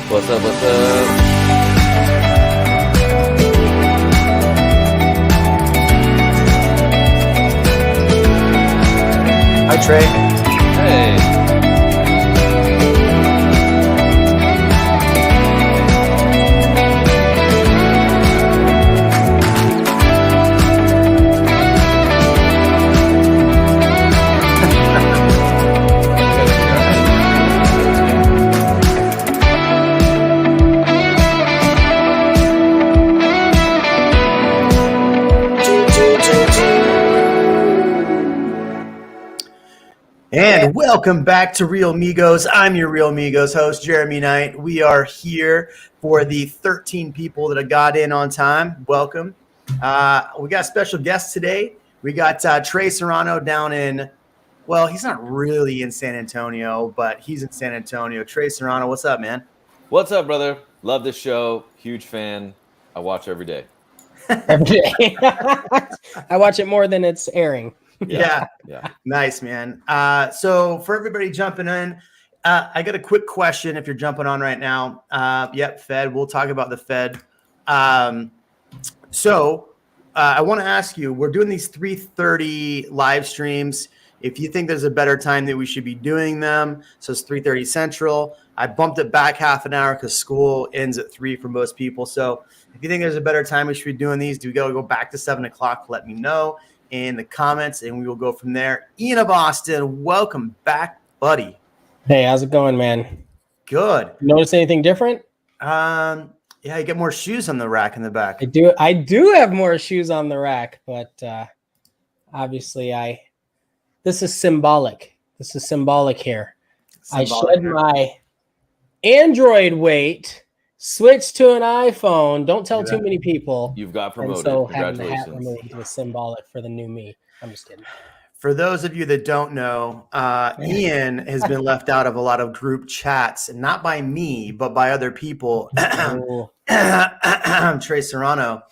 What's up? What's up? Hi, Trey. Hey. And welcome back to Real Migos. I'm your Real Migos host, Jeremy Knight. We are here for the 13 people that have got in on time. Welcome. We got special guests today. We got Trey Serrano down in, well, he's not really in San Antonio, but he's in San Antonio. Trey Serrano, what's up, man? What's up, brother? Love this show. Huge fan. I watch every day. Every day. I watch it more than it's airing. Yeah. Nice, man. So for everybody jumping in, I got a quick question if you're jumping on right now. Yep, Fed. We'll talk about the Fed. So I want to ask you, we're doing these 3:30 live streams. If you think there's a better time that we should be doing them, so it's 3:30 Central. I bumped it back half an hour because school ends at 3 for most people. So if you think there's a better time we should be doing these, do we go back to 7 o'clock? Let me know in the comments, and we will go from there. Ian of Austin, welcome back, buddy. Hey, how's it going, man? Good. Notice anything different? Yeah, you get more shoes on the rack in the back. I do have more shoes on the rack, but obviously this is symbolic. This is symbolic here. I shed my Android weight, switched to an iPhone. Don't tell too many people. You've got promoted. So having the hat Congratulations. removed was symbolic for the new me. I'm just kidding. For those of you that don't know, Ian has been left out of a lot of group chats, and not by me, but by other people. Trey Serrano,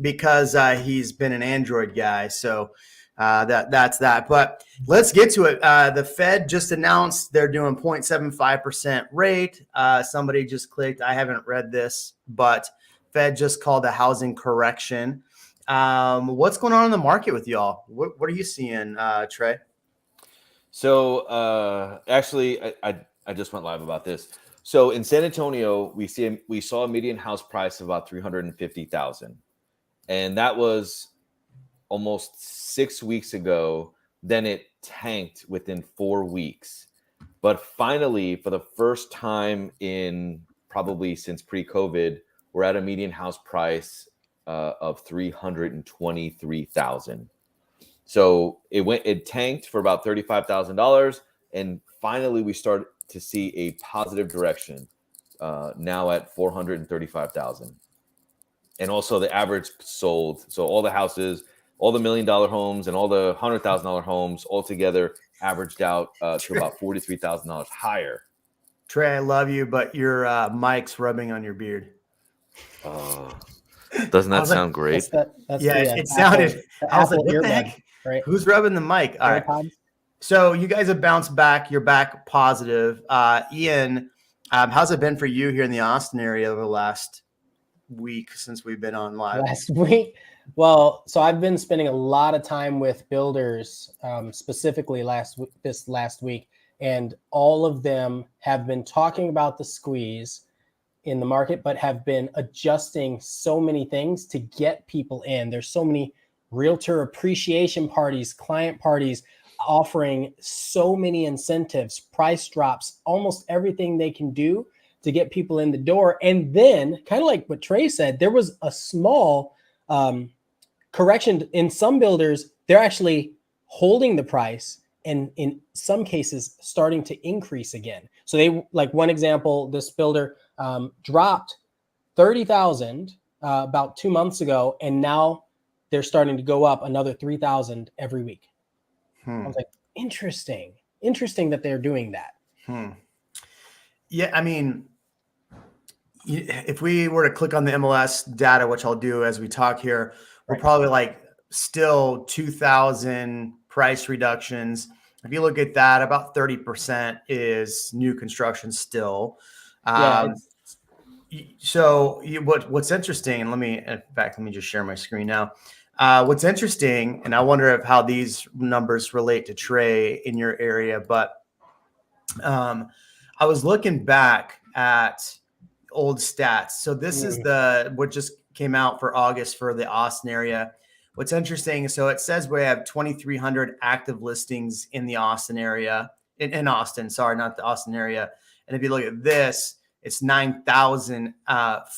because he's been an Android guy. So that's that. But let's get to it. The Fed just announced they're doing 0.75% rate. Somebody just clicked. I haven't read this, but Fed just called a housing correction. What's going on in the market with y'all? What are you seeing, Trey? So actually, I just went live about this. So in San Antonio, we saw a median house price of about $350,000, and that was almost 6 weeks ago. Then it tanked within 4 weeks, but finally, for the first time in probably since pre-COVID, we're at a median house price of $323,000. So it tanked for about $35,000, and finally we start to see a positive direction now at $435,000. And also the average sold. So all the houses, all the $1 million homes, and all the $100,000 homes all together averaged out to about $43,000 higher. Trey, I love you, but your mic's rubbing on your beard. Doesn't that sound great? It sounded. I was like, what the heck? Right? Who's rubbing the mic? All right. So you guys have bounced back. You're back positive. Ian, how's it been for you here in the Austin area over the last week since we've been on live? Last week? Well, so I've been spending a lot of time with builders, specifically this last week, and all of them have been talking about the squeeze in the market, but have been adjusting so many things to get people in. There's so many realtor appreciation parties, client parties offering so many incentives, price drops, almost everything they can do to get people in the door. And then, kind of like what Trey said, there was a small correction in some builders. They're actually holding the price, and in some cases starting to increase again. So they, like one example, this builder dropped 30,000 about 2 months ago, and now they're starting to go up another 3,000 every week. I was like, interesting that they're doing that. Yeah, I mean, if we were to click on the MLS data, which I'll do as we talk here, we're probably like still 2,000 price reductions. If you look at that, about 30% is new construction still. Yeah, So what's interesting, and let me just share my screen now. What's interesting, and I wonder if how these numbers relate to Trey in your area, but I was looking back at old stats. So this is what just came out for August for the Austin area. What's interesting, so it says we have 2,300 active listings in the Austin area, in Austin, sorry, not the Austin area. And if you look at this, it's 9,000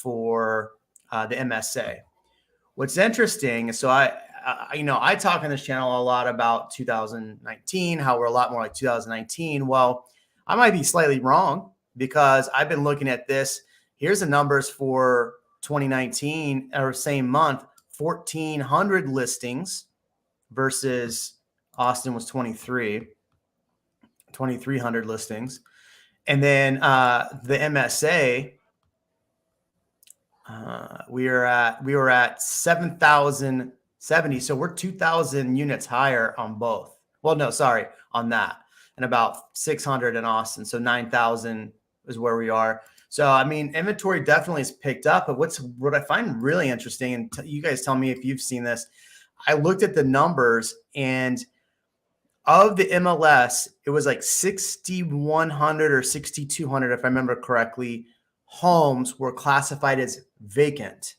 for the MSA. What's interesting, so I talk on this channel a lot about 2019, how we're a lot more like 2019. Well, I might be slightly wrong because I've been looking at this. Here's the numbers for 2019 or same month, 1,400 listings versus Austin was 2,300 listings. And then the MSA, we were at 7,070. So we're 2,000 units higher on both. Well, no, sorry, on that, and about 600 in Austin. So 9,000 is where we are. So I mean, inventory definitely has picked up. But what I find really interesting, and you guys tell me if you've seen this. I looked at the numbers, and of the MLS, it was like 6,100 or 6,200, if I remember correctly, homes were classified as vacant.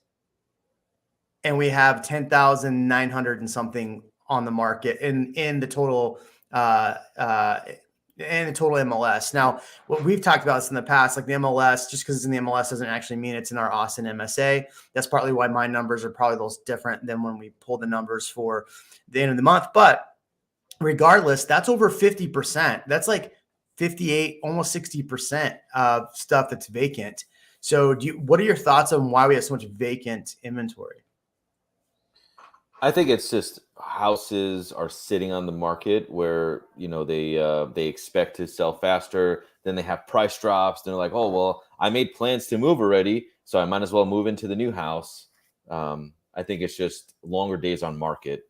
And we have 10,900 and something on the market in the total MLS. Now, what we've talked about this in the past, like the MLS, just because it's in the MLS doesn't actually mean it's in our Austin MSA. That's partly why my numbers are probably those different than when we pull the numbers for the end of the month. But regardless, that's over 50%. That's like 58, almost 60% of stuff that's vacant. So what are your thoughts on why we have so much vacant inventory? I think it's just houses are sitting on the market where, they expect to sell faster. Then they have price drops. They're like, oh, well, I made plans to move already, so I might as well move into the new house. I think it's just longer days on market.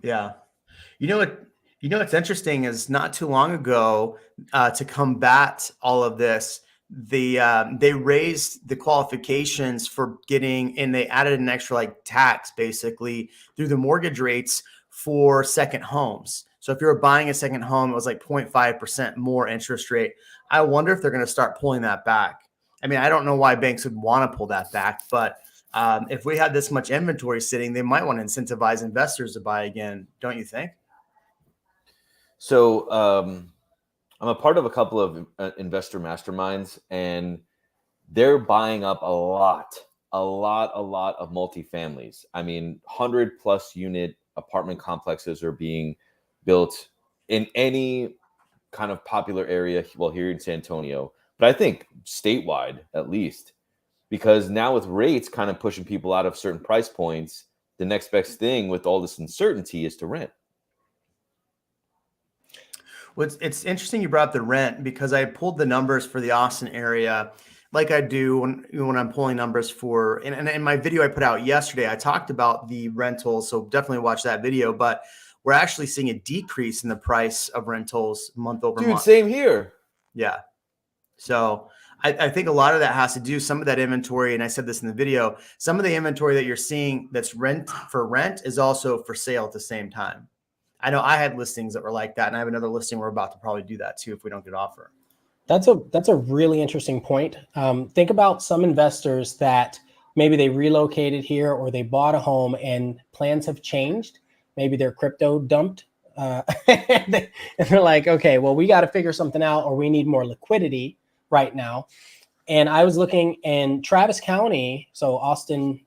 Yeah. What's interesting is not too long ago, to combat all of this, they raised the qualifications for getting, and they added an extra like tax basically through the mortgage rates for second homes. So if you were buying a second home, it was like 0.5% more interest rate. I wonder if they're going to start pulling that back. I mean, I don't know why banks would want to pull that back, but if we had this much inventory sitting, they might want to incentivize investors to buy again. Don't you think? So I'm a part of a couple of investor masterminds, and they're buying up a lot of multifamilies. I mean, 100+ unit apartment complexes are being built in any kind of popular area, well, here in San Antonio, but I think statewide at least, because now with rates kind of pushing people out of certain price points, the next best thing with all this uncertainty is to rent. Well, it's interesting you brought up the rent because I pulled the numbers for the Austin area like I do when I'm pulling numbers for, and in my video I put out yesterday, I talked about the rentals. So definitely watch that video, but we're actually seeing a decrease in the price of rentals month over month. Dude, same here. Yeah. So I think a lot of that has to do some of that inventory. And I said this in the video, some of the inventory that you're seeing that's rent is also for sale at the same time. I know I had listings that were like that, and I have another listing we're about to probably do that too if we don't get an offer. That's a really interesting point. Think about some investors that maybe they relocated here or they bought a home and plans have changed. Maybe they're crypto dumped. And they're like, okay, well, we got to figure something out, or we need more liquidity right now. And I was looking in Travis County, so Austin,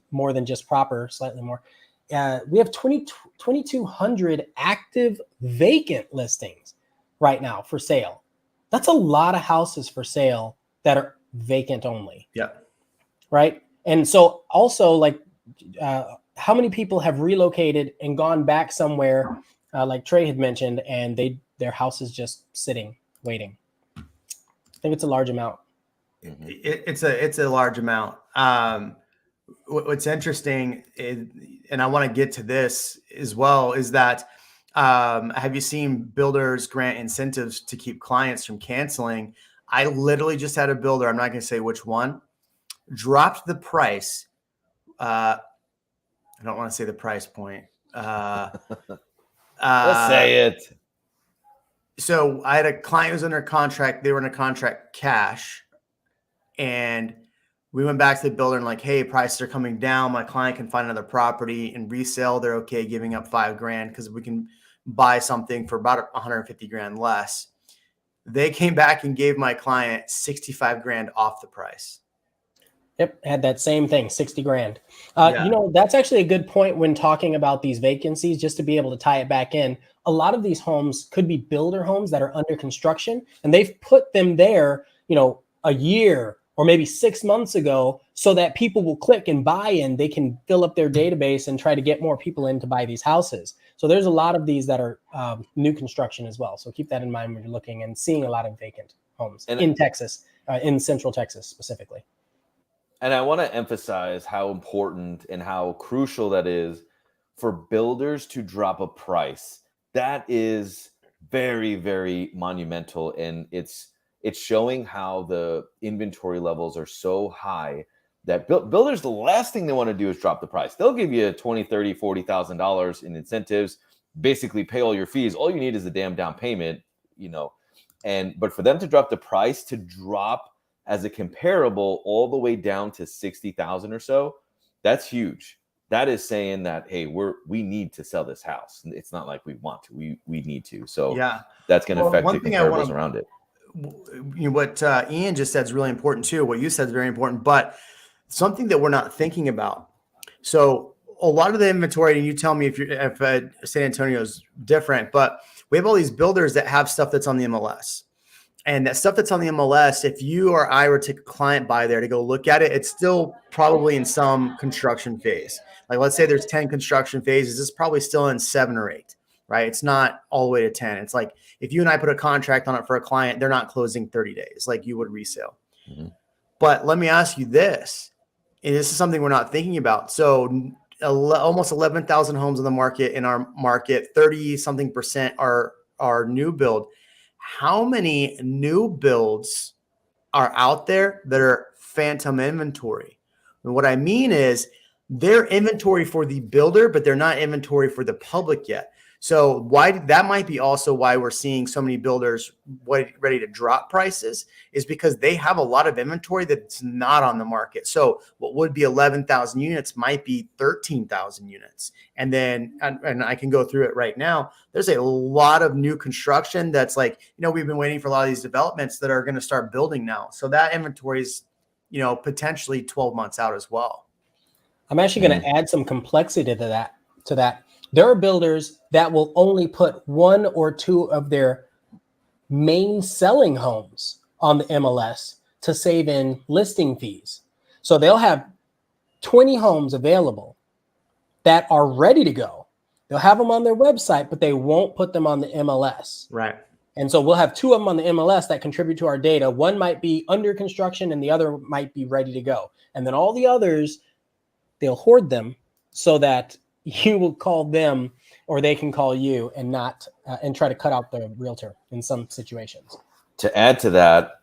more than just proper, slightly more. We have 2,200 active vacant listings right now for sale. That's a lot of houses for sale that are vacant only. Yeah. Right. And so also, like, how many people have relocated and gone back somewhere, like Trey had mentioned, and their house is just sitting, waiting? I think it's a large amount. It's a large amount. What's interesting is, and I want to get to this as well, is that have you seen builders grant incentives to keep clients from canceling? I literally just had a builder, I'm not going to say which one, dropped the price. I don't want to say the price point. Let's say it. So I had a client who was under contract. They were in a contract cash. And we went back to the builder and like, hey, prices are coming down. My client can find another property and resale. They're okay giving up $5,000 because we can buy something for about 150 grand less. They came back and gave my client 65 grand off the price. Yep, had that same thing, 60 grand. Yeah. That's actually a good point when talking about these vacancies, just to be able to tie it back in. A lot of these homes could be builder homes that are under construction, and they've put them there, a year or maybe 6 months ago, so that people will click and buy in. They can fill up their database and try to get more people in to buy these houses. So there's a lot of these that are new construction as well. So keep that in mind when you're looking and seeing a lot of vacant homes in Texas, in Central Texas specifically. And I want to emphasize how important and how crucial that is for builders to drop a price. That is very, very monumental. And it's showing how the inventory levels are so high that builders, the last thing they want to do is drop the price. They'll give you $20,000, $30,000, $40,000 in incentives, basically pay all your fees. All you need is a damn down payment, but for them to drop the price, to drop as a comparable all the way down to 60,000 or so, that's huge. That is saying that, hey, we need to sell this house. It's not like we want to, we need to. So yeah, that's going to affect the comparables around it. What Ian just said is really important too. What you said is very important, but something that we're not thinking about. So a lot of the inventory, and you tell me if San Antonio is different, but we have all these builders that have stuff that's on the MLS. And that stuff that's on the MLS, if you or I were to take a client by there to go look at it, it's still probably in some construction phase. Like, let's say there's 10 construction phases, it's probably still in 7 or 8, right? It's not all the way to 10. It's like if you and I put a contract on it for a client, they're not closing 30 days like you would resale. Mm-hmm. But let me ask you this, and this is something we're not thinking about. So almost 11,000 homes on the market in our market, 30-something% are new build. How many new builds are out there that are phantom inventory? And what I mean is they're inventory for the builder, but they're not inventory for the public yet. So that might be also why we're seeing so many builders ready to drop prices, is because they have a lot of inventory that's not on the market. So what would be 11,000 units might be 13,000 units. And then, and I can go through it right now, there's a lot of new construction that's like, we've been waiting for a lot of these developments that are going to start building now. So that inventory is, potentially 12 months out as well. I'm actually going to add some complexity to that. There are builders that will only put 1 or 2 of their main selling homes on the MLS to save in listing fees. So they'll have 20 homes available that are ready to go. They'll have them on their website, but they won't put them on the MLS. Right. And so we'll have 2 of them on the MLS that contribute to our data. One might be under construction and the other might be ready to go. And then all the others, they'll hoard them so that you will call them or they can call you and not and try to cut out the realtor in some situations. To add to that,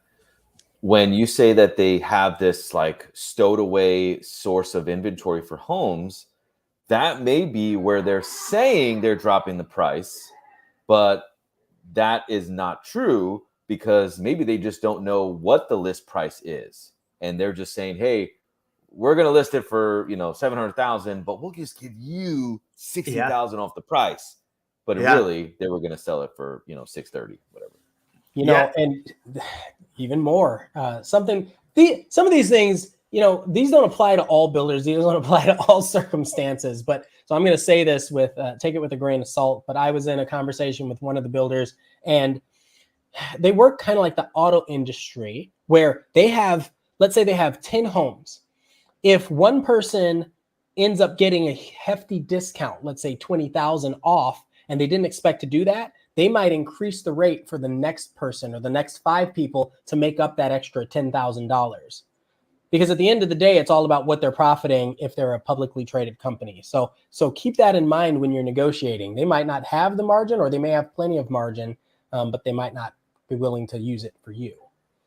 when you say that they have this like stowed away source of inventory for homes, that may be where they're saying they're dropping the price, but that is not true, because maybe they just don't know what the list price is. And they're just saying, hey, we're going to list it for, 700,000, but we'll just give you 60,000 off the price. But really, they were going to sell it for, 630, whatever. And even more, some of these things, these don't apply to all builders. These don't apply to all circumstances. But so I'm going to say this take it with a grain of salt. But I was in a conversation with one of the builders, and they work kind of like the auto industry, where let's say they have 10 homes. If one person ends up getting a hefty discount, let's say 20,000 off, and they didn't expect to do that, they might increase the rate for the next person or the next 5 people to make up that extra $10,000. Because at the end of the day, it's all about what they're profiting if they're a publicly traded company. So keep that in mind when you're negotiating. They might not have the margin, or they may have plenty of margin, but they might not be willing to use it for you.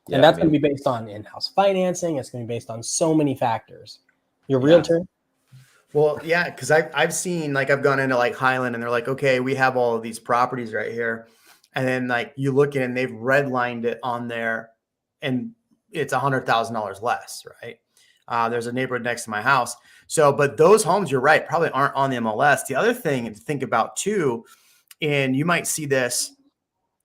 And Yeah, I that's going to mean, be based on in-house financing. It's going to be based on so many factors. Your Yeah. realtor, Well, yeah, because I've seen, like, I've gone into like Highland and they're like, okay, we have all of these properties right here, and then like you look at it and they've redlined it on there, and it's $100,000 less, right? There's a neighborhood next to my house, so but those homes, you're right, probably aren't on the MLS. The other thing to think about too, and you might see this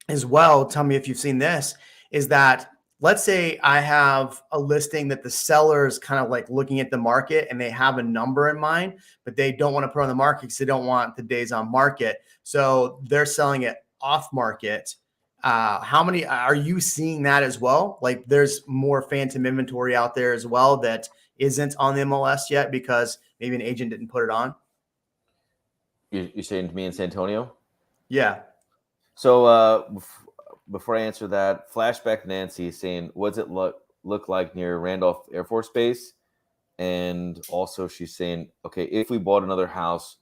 as well, tell me if you've seen this, is that let's say I have a listing that the seller is kind of like looking at the market and they have a number in mind, but they don't want to put on the market because they don't want the days on market. So they're selling it off market. How many are you seeing that as well? Like there's more phantom inventory out there as well that isn't on the MLS yet because maybe an agent didn't put it on. you're saying to me in San Antonio? Yeah. So before I answer that, flashback Nancy is saying, what's it look like near Randolph Air Force Base? And also she's saying, okay, if we bought another house,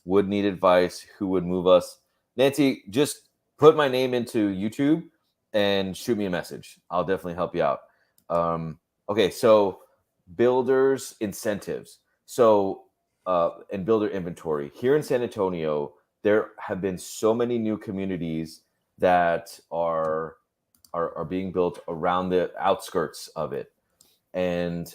would need advice, who would move us? Nancy, just put my name into YouTube and shoot me a message. I'll definitely help you out. Okay, so builders incentives. So and builder inventory. Here in San Antonio, there have been so many new communities that are being built around the outskirts of it. And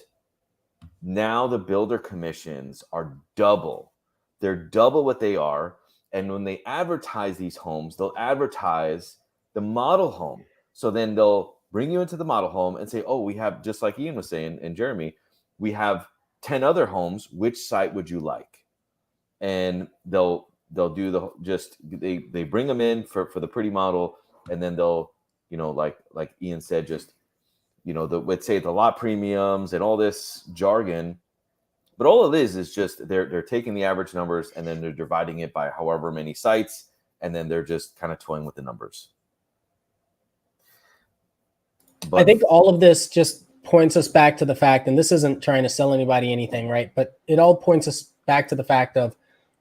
now the builder commissions are double. They're double what they are. And when they advertise these homes, they'll advertise the model home. So then they'll bring you into the model home and say, oh, we have, just like Ian was saying, and Jeremy, we have 10 other homes. Which site would you like? And they'll do they bring them in for the pretty model, and then they'll, like Ian said, just, let's say the lot premiums and all this jargon. But all it is just they're taking the average numbers and then they're dividing it by however many sites, and then they're just kind of toying with the numbers. But I think all of this just points us back to the fact, and this isn't trying to sell anybody anything, right? But it all points us back to the fact of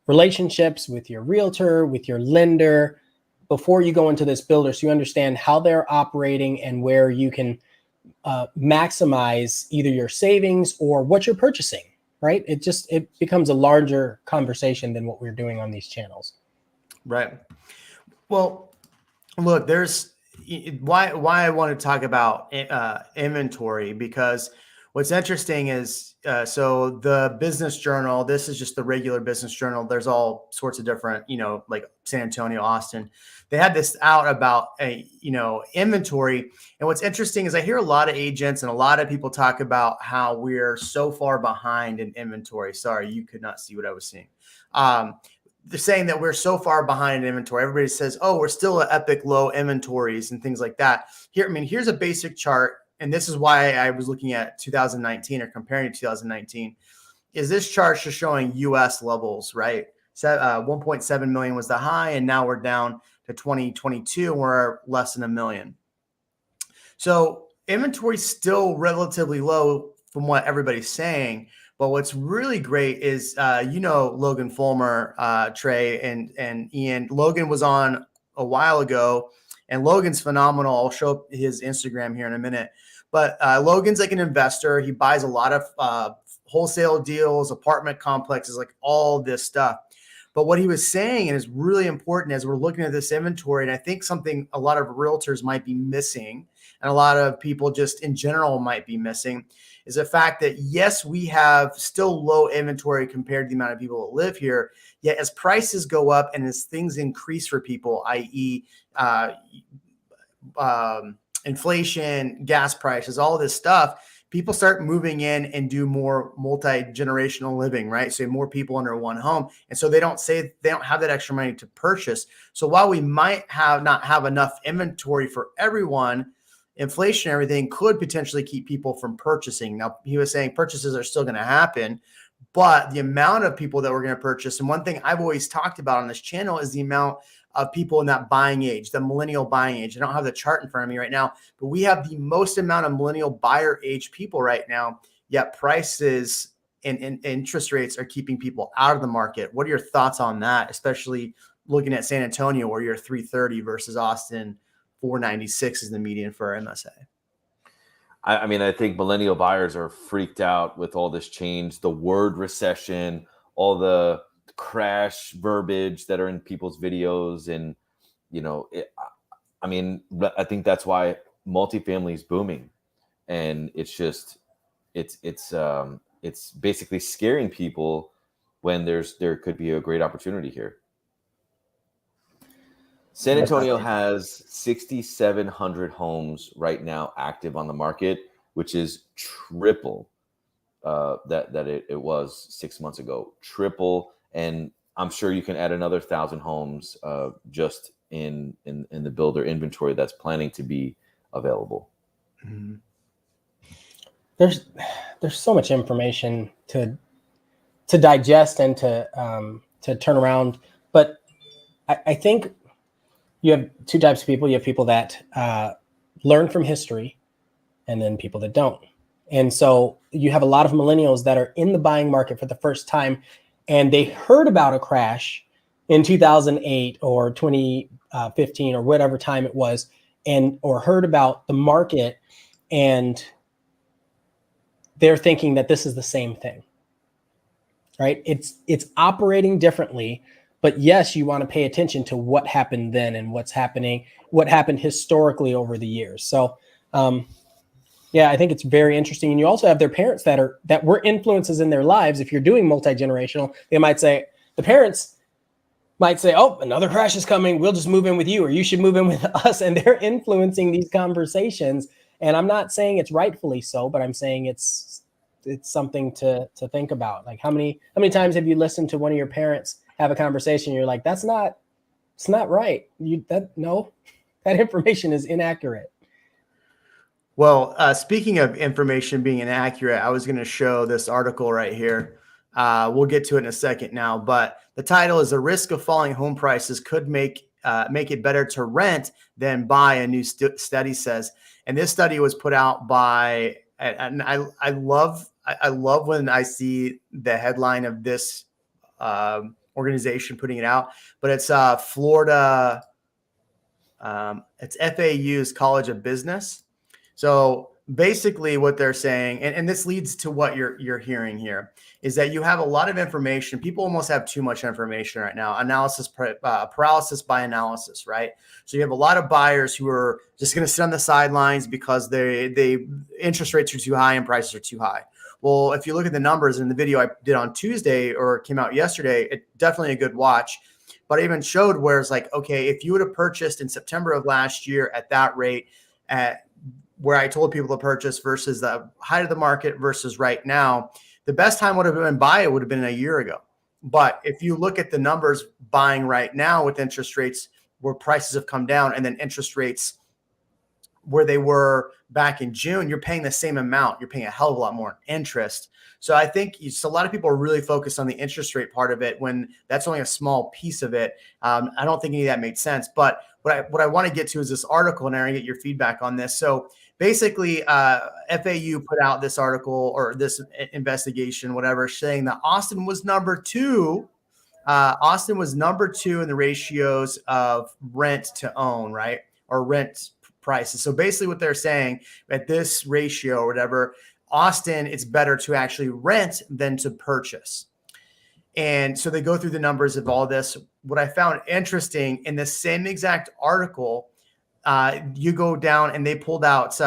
relationships with your realtor, with your lender, before you go into this builder, so you understand how they're operating and where you can maximize either your savings or what you're purchasing, right? It becomes a larger conversation than what we're doing on these channels. Right. Well, look, there's why I want to talk about inventory, because what's interesting is so the business journal, this is just the regular business journal. There's all sorts of different, like San Antonio, Austin. They had this out about inventory. And what's interesting is I hear a lot of agents and a lot of people talk about how we're so far behind in inventory. Sorry, you could not see what I was seeing. They're saying that we're so far behind in inventory. Everybody says, oh, we're still at epic low inventories and things like that. Here's a basic chart. And this is why I was looking at 2019 or comparing to 2019, is this chart just showing US levels, right? So 1.7 million was the high, and now we're down to 2022 and we're less than a million. So inventory is still relatively low from what everybody's saying. But what's really great is, Logan Fulmer, Trey, and Ian. Logan was on a while ago, and Logan's phenomenal. I'll show up his Instagram here in a minute. But Logan's like an investor. He buys a lot of wholesale deals, apartment complexes, like all this stuff. But what he was saying, and is really important as we're looking at this inventory, and I think something a lot of realtors might be missing, and a lot of people just in general might be missing, is the fact that, yes, we have still low inventory compared to the amount of people that live here. Yet as prices go up and as things increase for people, i.e., inflation, gas prices, all this stuff, people start moving in and do more multi-generational living, right? So more people under one home. And so they don't have that extra money to purchase. So while we might not have enough inventory for everyone, inflation and everything could potentially keep people from purchasing. Now, he was saying purchases are still going to happen, but the amount of people that we're going to purchase, and one thing I've always talked about on this channel is the amount of people in that buying age, the millennial buying age. I don't have the chart in front of me right now, but we have the most amount of millennial buyer age people right now, yet prices and interest rates are keeping people out of the market. What are your thoughts on that, especially looking at San Antonio, where you're 330 versus Austin, 496 is the median for our MSA? I mean, I think millennial buyers are freaked out with all this change, the word recession, all the crash verbiage that are in people's videos. And, I mean, I think that's why multifamily is booming. And it's basically scaring people when there could be a great opportunity here. San Antonio has 6,700 homes right now active on the market, which is triple that it was 6 months ago. Triple, and I'm sure you can add another 1,000 homes just in the builder inventory that's planning to be available. Mm-hmm. There's so much information to digest and to turn around, but I think you have two types of people. You have people that learn from history, and then people that don't. And so you have a lot of millennials that are in the buying market for the first time, and they heard about a crash in 2008 or 2015 or whatever time it was, or heard about the market, and they're thinking that this is the same thing, right? It's operating differently, but yes, you want to pay attention to what happened then and what happened historically over the years. So, yeah, I think it's very interesting. And you also have their parents that were influences in their lives. If you're doing multi-generational, the parents might say, oh, another crash is coming. We'll just move in with you, or you should move in with us. And they're influencing these conversations. And I'm not saying it's rightfully so, but I'm saying it's something to think about. Like how many times have you listened to one of your parents have a conversation? And you're like, it's not right. No, that information is inaccurate. Well, speaking of information being inaccurate, I was going to show this article right here. We'll get to it in a second now, but the title is "The Risk of Falling Home Prices Could Make It Better to Rent Than Buy," a new study says. And this study was put out by, and I love when I see the headline of this organization putting it out, but it's Florida. It's FAU's College of Business. So basically what they're saying, and this leads to what you're hearing here, is that you have a lot of information. People almost have too much information right now. Paralysis by analysis, right? So you have a lot of buyers who are just going to sit on the sidelines because they interest rates are too high and prices are too high. Well, if you look at the numbers in the video I did on Tuesday or came out yesterday, it's definitely a good watch. But I even showed where it's like, okay, if you would have purchased in September of last year at that rate, at where I told people to purchase versus the height of the market versus right now, the best time would have been buy it would have been a year ago. But if you look at the numbers buying right now with interest rates where prices have come down and then interest rates where they were back in June, you're paying the same amount. You're paying a hell of a lot more interest. So I think a lot of people are really focused on the interest rate part of it when that's only a small piece of it. I don't think any of that made sense. But what I want to get to is this article, and I want to get your feedback on this. So basically, FAU put out this article or this investigation, whatever, saying that Austin was number two. Austin was number two in the ratios of rent to own, right? Or rent prices. So basically what they're saying at this ratio or whatever, Austin, it's better to actually rent than to purchase. And so they go through the numbers of all this. What I found interesting in the same exact article, you go down and they pulled out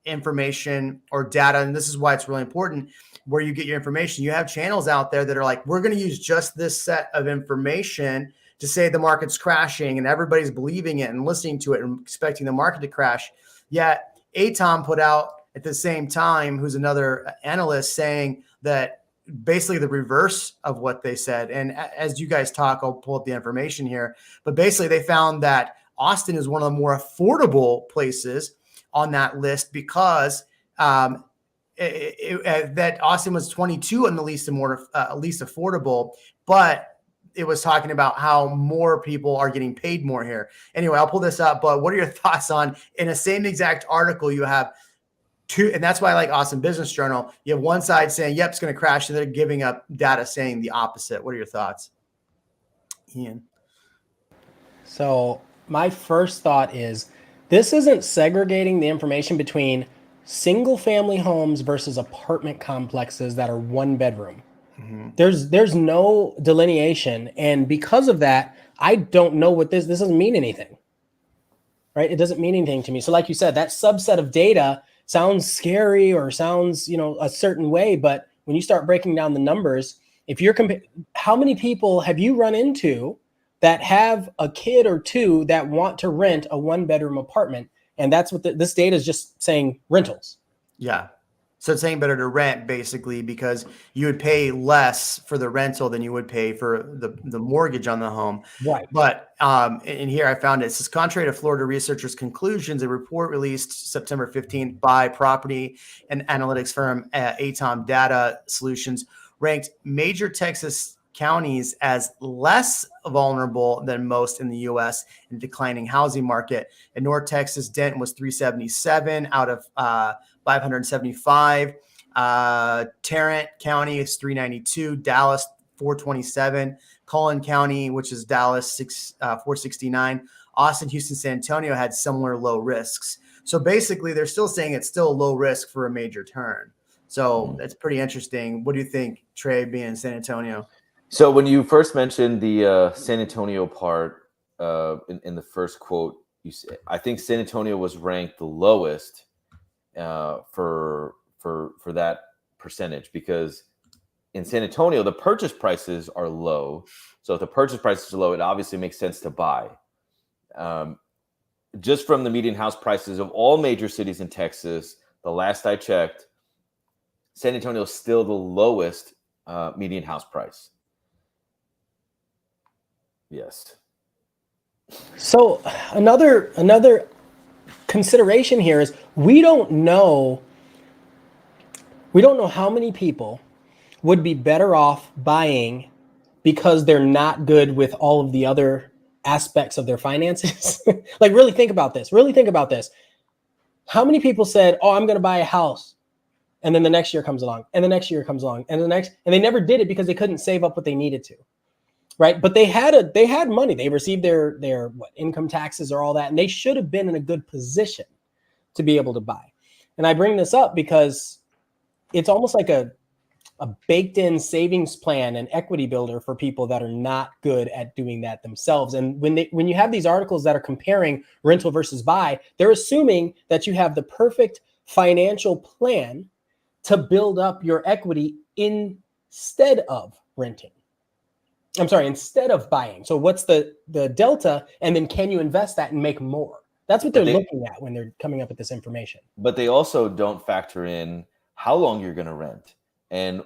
information or data. And this is why it's really important where you get your information. You have channels out there that are like, we're going to use just this set of information to say the market's crashing, and everybody's believing it and listening to it and expecting the market to crash. Yet ATOM put out at the same time, who's another analyst, saying that basically the reverse of what they said. And as you guys talk, I'll pull up the information here, but basically they found that Austin is one of the more affordable places on that list because that Austin was 22 on the least affordable, but it was talking about how more people are getting paid more here. Anyway, I'll pull this up, but what are your thoughts on, in the same exact article, you have two, and that's why I like Austin Business Journal. You have one side saying, yep, it's going to crash, and they're giving up data saying the opposite. What are your thoughts, Ian? So my first thought is this isn't segregating the information between single family homes versus apartment complexes that are 1 bedroom. Mm-hmm. There's no delineation, and because of that, I don't know what this doesn't mean anything, right? It doesn't mean anything to me. So like you said, that subset of data sounds scary or sounds, a certain way, but when you start breaking down the numbers, if you're how many people have you run into that have a kid or two that want to rent a 1 bedroom apartment? And that's what this data is just saying, rentals. Yeah. So it's saying better to rent basically because you would pay less for the rental than you would pay for the mortgage on the home. Right. But in here I found it says contrary to Florida researchers' conclusions, a report released September 15th by property and analytics firm ATOM Data Solutions ranked major Texas counties as less vulnerable than most in the U.S. in declining housing market. In North Texas, Denton was 377 out of 575. Tarrant County is 392. Dallas 427. Cullen County, which is Dallas 469. Austin, Houston, San Antonio had similar low risks. So basically, they're still saying it's still low risk for a major turn. So that's pretty interesting. What do you think, Trey, being in San Antonio? So when you first mentioned the San Antonio part in the first quote, I think San Antonio was ranked the lowest for that percentage, because in San Antonio the purchase prices are low. So if the purchase prices are low, it obviously makes sense to buy. Just from the median house prices of all major cities in Texas, the last I checked, San Antonio is still the lowest median house price. Yes. So another consideration here is we don't know how many people would be better off buying because they're not good with all of the other aspects of their finances. Like, really think about this. How many people said, "Oh, I'm going to buy a house," and then the next year comes along, and the next year comes along, and and they never did it because they couldn't save up what they needed to. Right. But they had money. They received their income taxes or all that. And they should have been in a good position to be able to buy. And I bring this up because it's almost like a baked in savings plan and equity builder for people that are not good at doing that themselves. And when you have these articles that are comparing rental versus buy, they're assuming that you have the perfect financial plan to build up your equity instead of renting. Instead of buying. So what's the delta? And then can you invest that and make more? That's what they're looking at when they're coming up with this information. But they also don't factor in how long you're going to rent and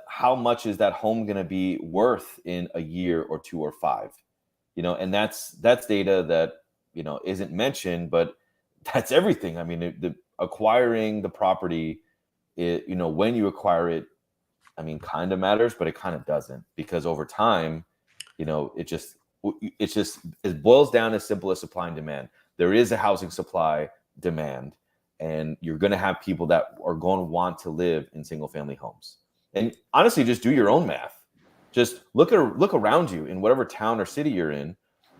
how much is that home going to be worth in a year or 2 or 5, and that's data that, isn't mentioned, but that's everything. I mean, acquiring the property, when you acquire it, kind of matters, but it kind of doesn't, because over time, it boils down as simple as supply and demand. There is a housing supply demand, and you're going to have people that are going to want to live in single family homes. And honestly, just do your own math. Just look around you in whatever town or city you're in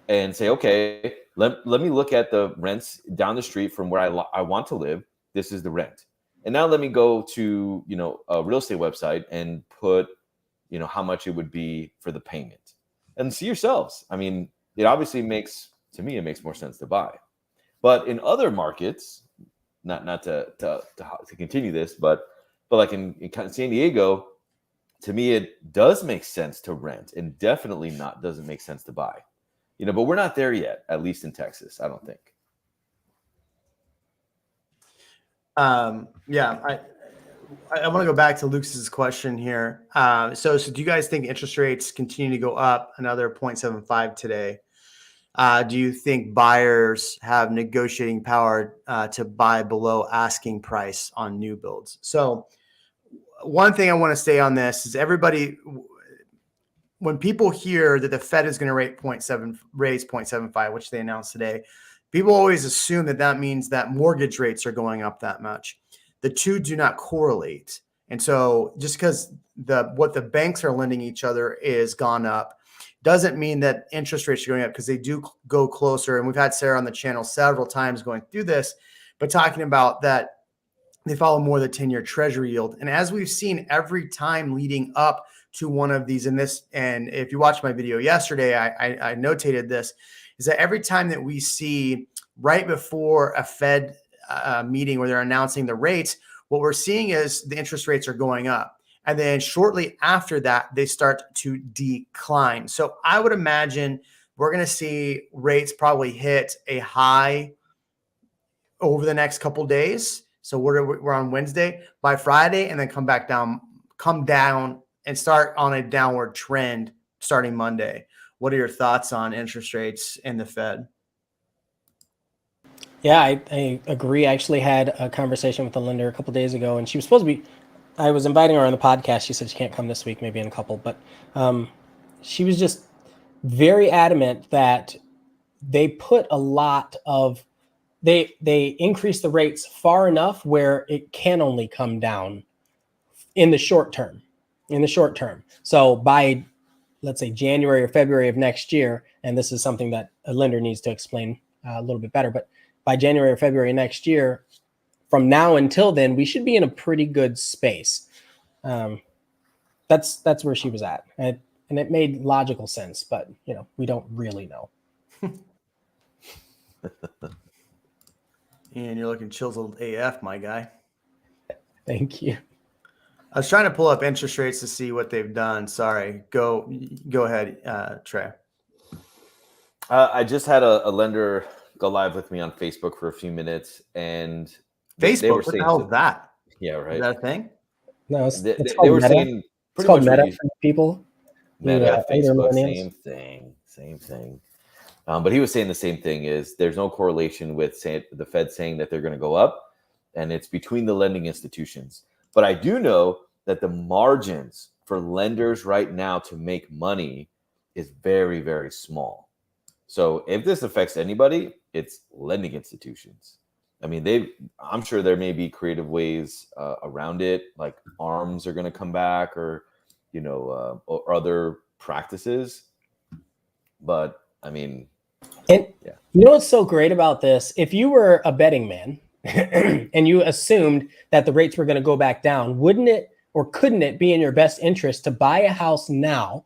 and say, okay, let me look at the rents down the street from where I want to live. This is the rent. And now let me go to, a real estate website and put, how much it would be for the payment, and see yourselves. It obviously makes more sense to buy. But in other markets, not to continue this, but like in San Diego, to me, it does make sense to rent, and definitely doesn't make sense to buy. But we're not there yet, at least in Texas, I don't think. Yeah, I want to go back to Luke's question here. So do you guys think interest rates continue to go up another 0.75 today? Do you think buyers have negotiating power to buy below asking price on new builds? So one thing I want to say on this is when people hear that the Fed is going to raise 0.75, which they announced today, people always assume that means that mortgage rates are going up that much. The two do not correlate. And so just because what the banks are lending each other is gone up doesn't mean that interest rates are going up, because they do go closer. And we've had Sarah on the channel several times going through this, but talking about that They follow more the 10-year treasury yield. And as we've seen every time leading up to one of these and if you watched my video yesterday, I notated this, is that every time that we see right before a Fed meeting where they're announcing the rates, what we're seeing is the interest rates are going up. And then shortly after that, they start to decline. So I would imagine we're going to see rates probably hit a high over the next couple days. So we're on Wednesday, by Friday, and then come down and start on a downward trend starting Monday. What are your thoughts on interest rates and the Fed? Yeah, I agree. I actually had a conversation with a lender a couple days ago, and she was supposed to be, I was inviting her on the podcast. She said she can't come this week, maybe in a couple, but she was just very adamant that they put a lot of, they increase the rates far enough where it can only come down in the short term. So by, let's say, January or February of next year, and this is something that a lender needs to explain a little bit better, but by January or February next year, from now until then, we should be in a pretty good space. That's where she was at. And it made logical sense, but we don't really know. And you're looking chiseled AF, my guy. Thank you. I was trying to pull up interest rates to see what they've done. Sorry. Go ahead, Trey. I just had a lender go live with me on Facebook for a few minutes, and Facebook, they were what saying the hell is that? Yeah, right. Is that a thing? No, it's They called were Meta. saying It's pretty called much Meta for people. Meta, Older Facebook, millennials. same thing. But he was saying the same thing, is there's no correlation with the Fed saying that they're going to go up, and it's between the lending institutions. But I do know that the margins for lenders right now to make money is very, very small. So if this affects anybody, it's lending institutions. I mean, I'm sure there may be creative ways around it, like ARMs are going to come back, or or other practices. But I mean, And yeah. You know what's so great about this? If you were a betting man and you assumed that the rates were going to go back down, wouldn't it or couldn't it be in your best interest to buy a house now,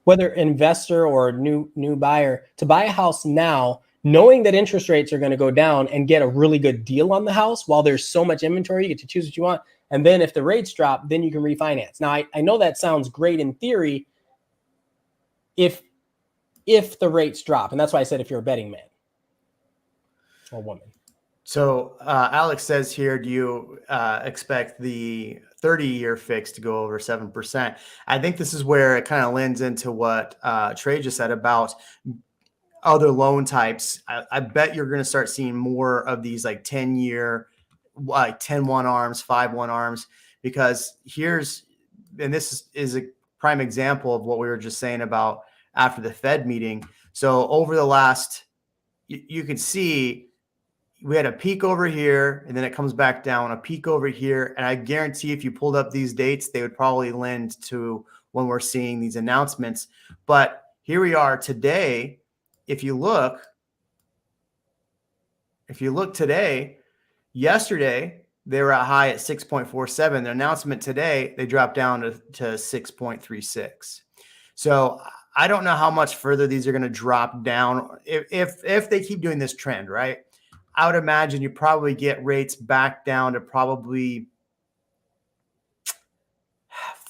whether investor or new buyer, to buy a house now, knowing that interest rates are going to go down, and get a really good deal on the house while there's so much inventory, you get to choose what you want. And then if the rates drop, then you can refinance. Now, I know that sounds great in theory if the rates drop. And that's why I said if you're a betting man or woman. So Alex says here, do you expect the 30-year fix to go over 7%? I think this is where it kind of lends into what Trey just said about other loan types. I bet you're going to start seeing more of these like 10-year, like 10-1 arms, 5-1 arms, because this is a prime example of what we were just saying about after the Fed meeting. So over the last, you can see we had a peak over here, and then it comes back down, a peak over here. And I guarantee if you pulled up these dates, they would probably lend to when we're seeing these announcements. But here we are today. If you look today, yesterday, they were at high at 6.47. The announcement today, they dropped down to 6.36. So I don't know how much further these are going to drop down if they keep doing this trend, right? I would imagine you probably get rates back down to probably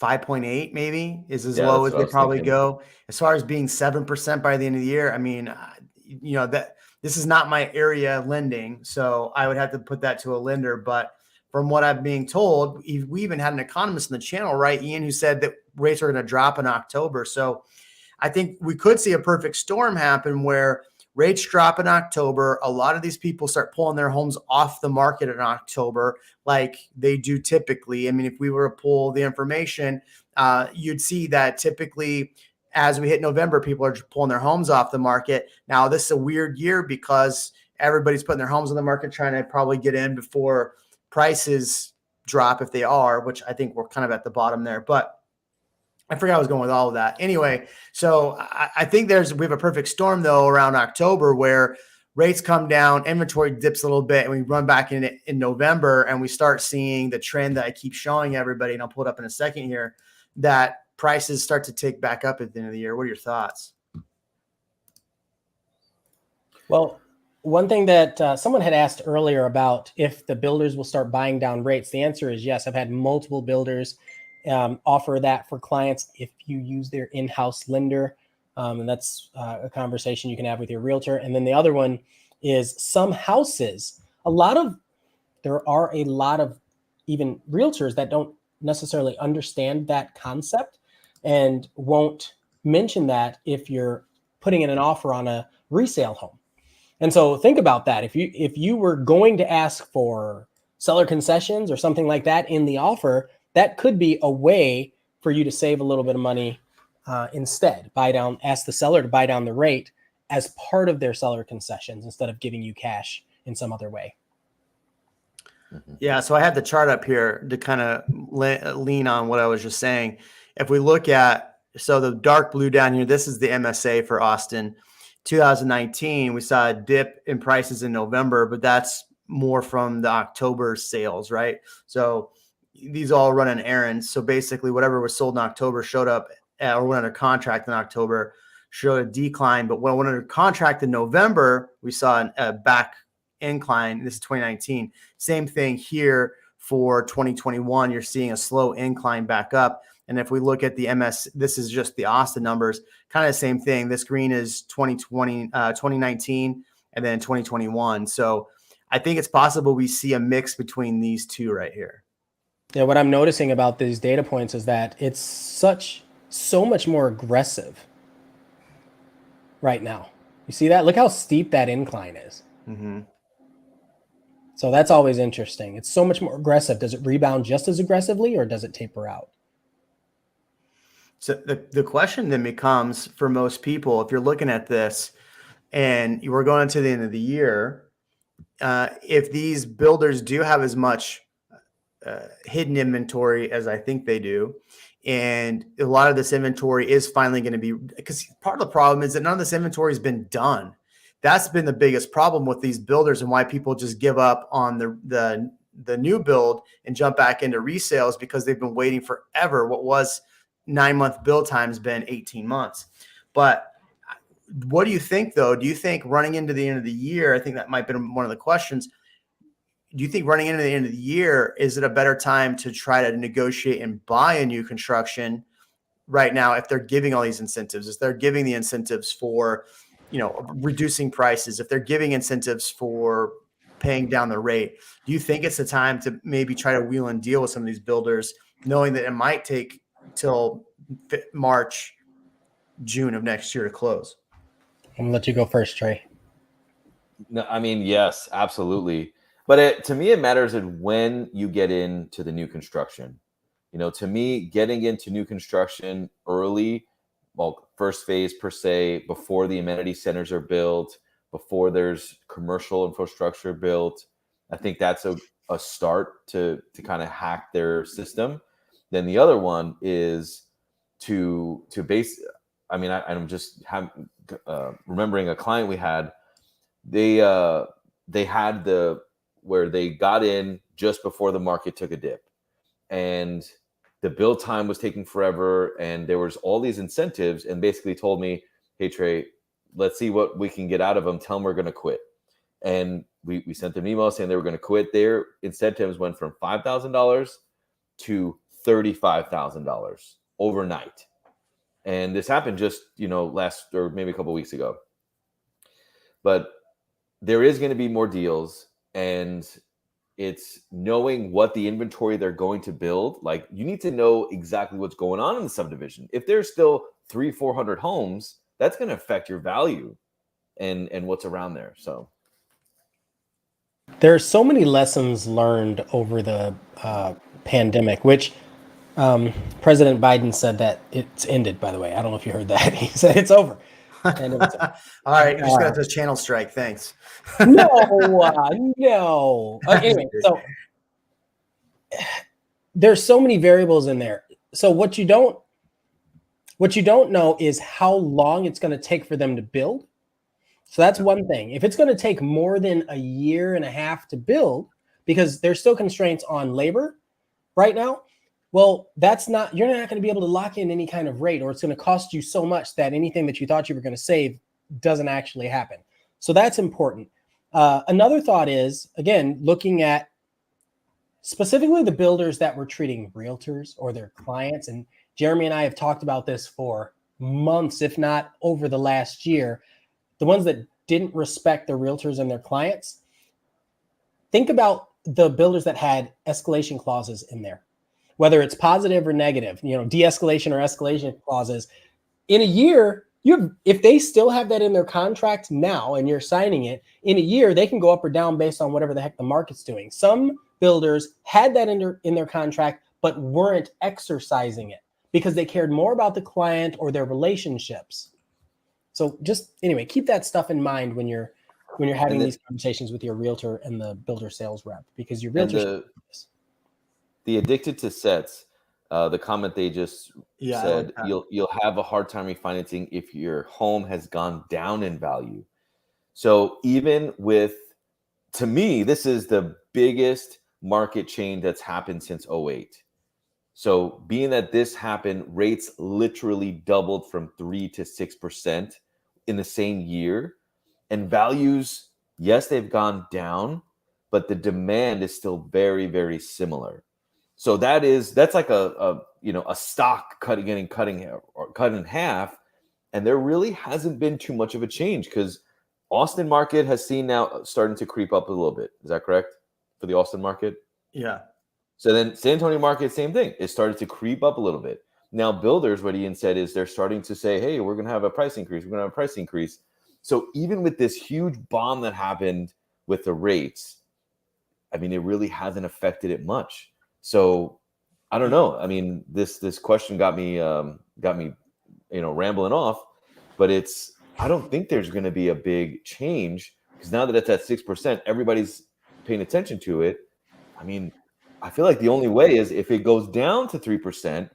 5.8, maybe is as low as they probably go. As far as being 7% by the end of the year, I mean, that this is not my area lending, so I would have to put that to a lender. But from what I'm being told, we even had an economist in the channel, right, Ian, who said that rates are going to drop in October. So I think we could see a perfect storm happen where rates drop in October. A lot of these people start pulling their homes off the market in October, like they do typically. I mean, if we were to pull the information, you'd see that typically as we hit November, people are pulling their homes off the market. Now, this is a weird year because everybody's putting their homes on the market, trying to probably get in before prices drop, if they are, which I think we're kind of at the bottom there. But I forgot I was going with all of that. Anyway, so I think we have a perfect storm though around October where rates come down, inventory dips a little bit, and we run back in November, and we start seeing the trend that I keep showing everybody, and I'll pull it up in a second here, that prices start to tick back up at the end of the year. What are your thoughts? Well, one thing that someone had asked earlier about if the builders will start buying down rates, the answer is yes. I've had multiple builders offer that for clients if you use their in-house lender. And that's a conversation you can have with your realtor. And then the other one is some houses. There are a lot of even realtors that don't necessarily understand that concept and won't mention that if you're putting in an offer on a resale home. And so think about that. If you were going to ask for seller concessions or something like that in the offer, that could be a way for you to save a little bit of money instead. Ask the seller to buy down the rate as part of their seller concessions instead of giving you cash in some other way. Yeah, so I had the chart up here to kind of lean on what I was just saying. If we look at, so the dark blue down here, this is the MSA for Austin. 2019, we saw a dip in prices in November, but that's more from the October sales, right? So these all run an errand. So basically whatever was sold in October showed up or went under contract in October, showed a decline. But when it went under contract in November, we saw a back incline. This is 2019. Same thing here for 2021. You're seeing a slow incline back up. And if we look at the MS, this is just the Austin numbers, kind of the same thing. This green is 2019, and then 2021. So I think it's possible we see a mix between these two right here. Yeah, what I'm noticing about these data points is that it's so much more aggressive right now. You see that? Look how steep that incline is. Mm-hmm. So that's always interesting. It's so much more aggressive. Does it rebound just as aggressively or does it taper out? So the question then becomes for most people, if you're looking at this and you were going to the end of the year, if these builders do have as much hidden inventory as I think they do, and a lot of this inventory is finally going to be, because part of the problem is that none of this inventory has been done. That's been the biggest problem with these builders and why people just give up on the new build and jump back into resales, because they've been waiting forever. What was 9-month build time has been 18 months. But what do you think, though? Do you think running into the end of the year, I think that might be one of the questions. Do you think running into the end of the year, is it a better time to try to negotiate and buy a new construction right now if they're giving all these incentives? If they're giving the incentives for, reducing prices, if they're giving incentives for paying down the rate, do you think it's the time to maybe try to wheel and deal with some of these builders, knowing that it might take till March, June of next year to close? I'm gonna let you go first, Trey. No, I mean, yes, absolutely. But to me, it matters when you get into the new construction. To me, getting into new construction early, well, first phase per se, before the amenity centers are built, before there's commercial infrastructure built, I think that's a start to kind of hack their system. Then the other one is to base. I mean, I'm just remembering a client we had. They had where they got in just before the market took a dip, and the build time was taking forever, and there was all these incentives, and basically told me, "Hey Trey, let's see what we can get out of them. Tell them we're going to quit." And we sent them an email saying they were going to quit. Their incentives went from $5,000 to $35,000 overnight. And this happened just, last, or maybe a couple of weeks ago. But there is going to be more deals, and it's knowing what the inventory they're going to build. Like, you need to know exactly what's going on in the subdivision. If there's still 300-400 homes, that's going to affect your value and what's around there. So there are so many lessons learned over the pandemic, which President Biden said that it's ended, by the way. I don't know if you heard that. He said it's over. And All right, you're just going to have to channel strike. Thanks. No. Anyway, so there's so many variables in there. So what you don't know is how long it's going to take for them to build, So that's one thing. If it's going to take more than a year and a half to build, because there's still constraints on labor right now, well, you're not going to be able to lock in any kind of rate, or it's going to cost you so much that anything that you thought you were going to save doesn't actually happen. So that's important. Another thought is, again, looking at specifically the builders that were treating realtors or their clients. And Jeremy and I have talked about this for months, if not over the last year. The ones that didn't respect their realtors and their clients. Think about the builders that had escalation clauses in there, whether it's positive or negative, de-escalation or escalation clauses. In a year, if they still have that in their contract now and you're signing it, in a year, they can go up or down based on whatever the heck the market's doing. Some builders had that in their contract, but weren't exercising it because they cared more about the client or their relationships. So just anyway, keep that stuff in mind when you're having these conversations with your realtor and the builder sales rep, because your realtor. The addicted to sets, the comment they just said, like you'll have a hard time refinancing if your home has gone down in value. So even to me, this is the biggest market change that's happened since 2008. So being that this happened, rates literally doubled from 3 to 6% in the same year. And values, yes, they've gone down, but the demand is still very, very similar. So that's like a stock getting cut in half. And there really hasn't been too much of a change, because Austin market has seen now starting to creep up a little bit. Is that correct for the Austin market? Yeah. So then San Antonio market, same thing. It started to creep up a little bit. Now builders, what Ian said is they're starting to say, hey, we're going to have a price increase. We're going to have a price increase. So even with this huge bomb that happened with the rates, I mean, it really hasn't affected it much. So I don't know. I mean, this question got me rambling off, but I don't think there's going to be a big change, because now that it's at 6%, everybody's paying attention to it. I mean, I feel like the only way is if it goes down to 3%,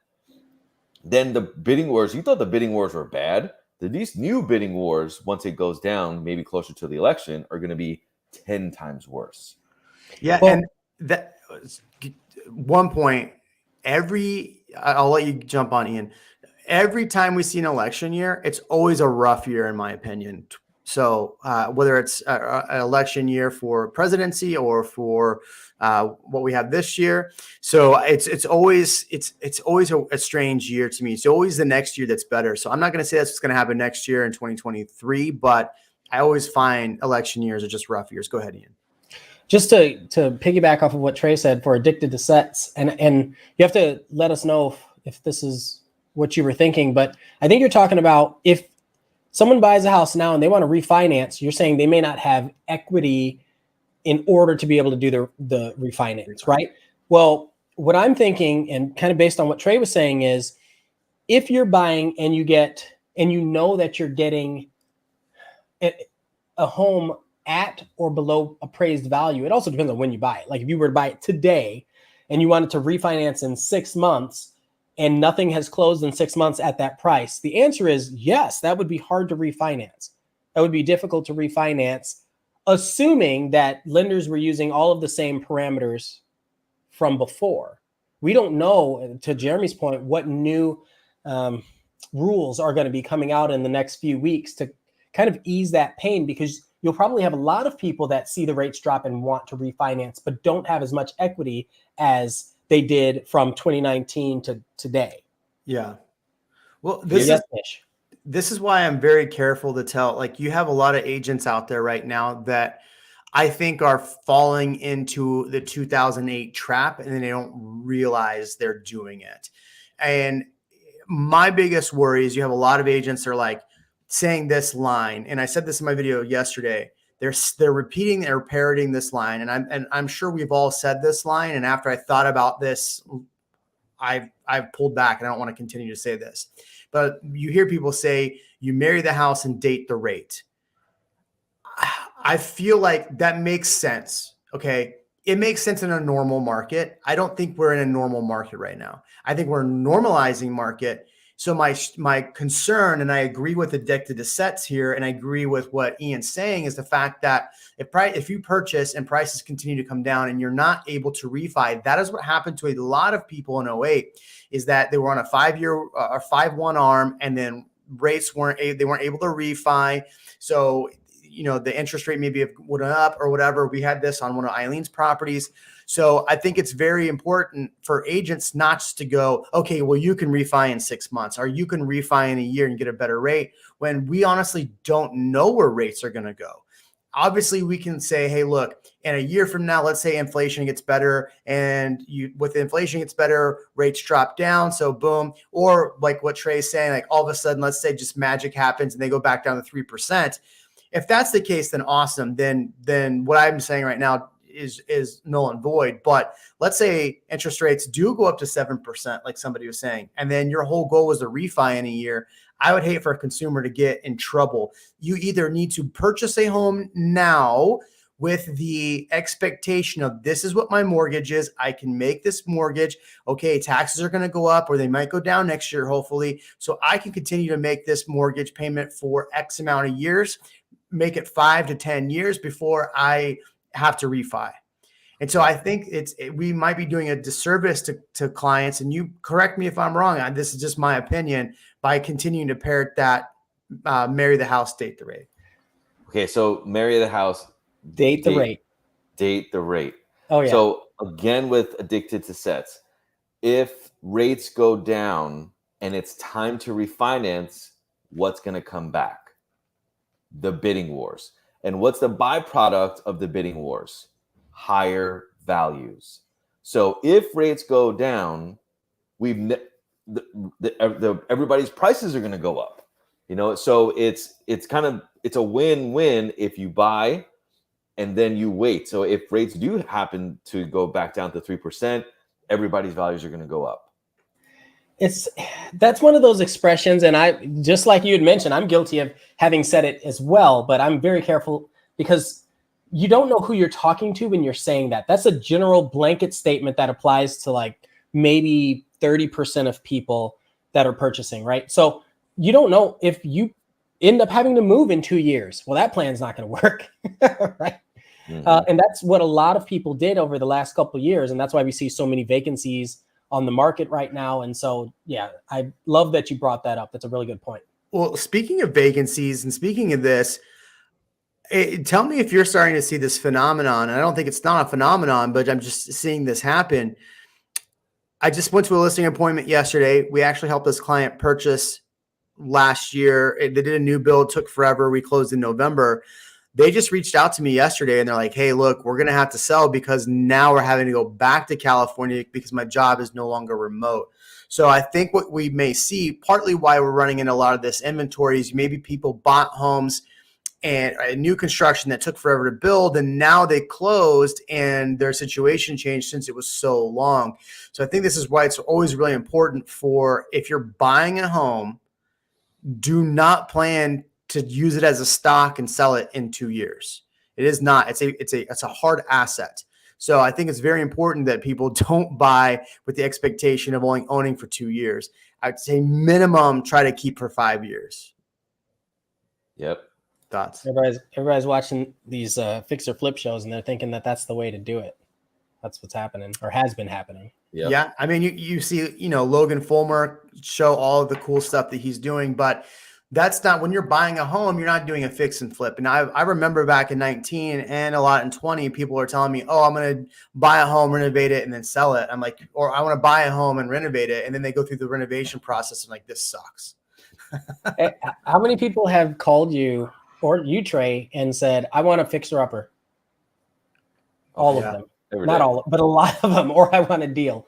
then the bidding wars, you thought the bidding wars were bad. These new bidding wars, once it goes down, maybe closer to the election, are going to be 10 times worse. Yeah. Well, and that one point, I'll let you jump on, Ian. Every time we see an election year, it's always a rough year, in my opinion. So whether it's an election year for presidency or for what we have this year, so it's always a strange year to me. It's always the next year that's better. So I'm not going to say that's what's going to happen next year in 2023, but I always find election years are just rough years. Go ahead, Ian. Just to piggyback off of what Trey said, for addicted to sets, and you have to let us know if this is what you were thinking, but I think you're talking about if someone buys a house now and they want to refinance, you're saying they may not have equity in order to be able to do the refinance, right? Well, what I'm thinking, and kind of based on what Trey was saying, is if you're buying and you know that you're getting a home at or below appraised value, it also depends on when you buy it. Like if you were to buy it today and you wanted to refinance in 6 months, and nothing has closed in 6 months at that price, the answer is yes, that would be hard to refinance. That would be difficult to refinance, assuming that lenders were using all of the same parameters from before. We don't know, to Jeremy's point, what new rules are going to be coming out in the next few weeks to kind of ease that pain, because you'll probably have a lot of people that see the rates drop and want to refinance, but don't have as much equity as they did from 2019 to today. Yeah. Well, this is why I'm very careful to tell, like, you have a lot of agents out there right now that I think are falling into the 2008 trap, and then they don't realize they're doing it. And my biggest worry is you have a lot of agents that are like saying this line. And I said this in my video yesterday. They're repeating, they're parroting this line. And I'm sure we've all said this line. And after I thought about this, I've pulled back, and I don't want to continue to say this, but you hear people say you marry the house and date the rate. I feel like that makes sense. Okay. It makes sense in a normal market. I don't think we're in a normal market right now. I think we're a normalizing market. So my concern, and I agree with Addicted to Sets here, and I agree with what Ian's saying, is the fact that if you purchase and prices continue to come down and you're not able to refi, that is what happened to a lot of people in 08, is that they were on a 5-year or 5-1 arm, and then rates weren't able to refi. So, the interest rate maybe went up or whatever. We had this on one of Eileen's properties. So I think it's very important for agents not just to go, okay, well, you can refi in 6 months, or you can refi in a year and get a better rate, when we honestly don't know where rates are going to go. Obviously, we can say, hey, look, in a year from now, let's say inflation gets better, and with inflation gets better, rates drop down. So boom. Or like what Trey's saying, like all of a sudden, let's say just magic happens and they go back down to 3%. If that's the case, then awesome. Then what I'm saying right now is null and void. But let's say interest rates do go up to 7%, like somebody was saying, and then your whole goal was to refi in a year. I would hate for a consumer to get in trouble. You either need to purchase a home now with the expectation of, this is what my mortgage is. I can make this mortgage. Okay, taxes are going to go up, or they might go down next year, hopefully. So I can continue to make this mortgage payment for X amount of years, make it 5 to 10 years before I have to refi. And so I think we might be doing a disservice to clients, and you correct me if I'm wrong. This is just my opinion, by continuing to parrot that marry the house, date the rate. Okay, so marry the house, Date the rate. Date the rate. Oh yeah. So again, with Addicted to Sets, if rates go down and it's time to refinance, what's going to come back? The bidding wars. And what's the byproduct of the bidding wars? Higher values. So if rates go down, everybody's prices are going to go up. So it's a win-win if you buy and then you wait. So if rates do happen to go back down to 3%, everybody's values are going to go up. That's one of those expressions, and I, just like you had mentioned, I'm guilty of having said it as well, but I'm very careful, because you don't know who you're talking to when you're saying that. That's a general blanket statement that applies to like maybe 30% of people that are purchasing, right? So you don't know if you end up having to move in 2 years. Well, that plan's not going to work, right? Mm-hmm. And that's what a lot of people did over the last couple of years, and that's why we see so many vacancies on the market right now. And so, yeah, I love that you brought that up. That's a really good point. Well, speaking of vacancies and speaking of this, tell me if you're starting to see this phenomenon. I don't think it's not a phenomenon, but I'm just seeing this happen. I just went to a listing appointment yesterday. We actually helped this client purchase last year. They did a new build, took forever. We closed in November. They just reached out to me yesterday and they're like, hey, look, we're going to have to sell because now we're having to go back to California because my job is no longer remote. So I think what we may see, partly why we're running in a lot of this inventory, is maybe people bought homes and a new construction that took forever to build, and now they closed and their situation changed since it was so long. So I think this is why it's always really important for, if you're buying a home, do not plan to use it as a stock and sell it in 2 years. It is not. It's a hard asset. So I think it's very important that people don't buy with the expectation of only owning for 2 years. I'd say minimum try to keep for 5 years. Yep. Thoughts? Everybody's watching these fix or flip shows, and they're thinking that that's the way to do it. That's what's happening, or has been happening. Yep. Yeah. I mean, you see, Logan Fulmer show all of the cool stuff that he's doing, but that's not, when you're buying a home, you're not doing a fix and flip. And I remember back in 19 and a lot in 20, people are telling me, oh, I'm going to buy a home, renovate it, and then sell it. I'm like, or I want to buy a home and renovate it. And then they go through the renovation process and like, this sucks. Hey, how many people have called you, or you, Trey, and said, I want a fixer-upper? All of them. Not all, but a lot of them. Or I want a deal.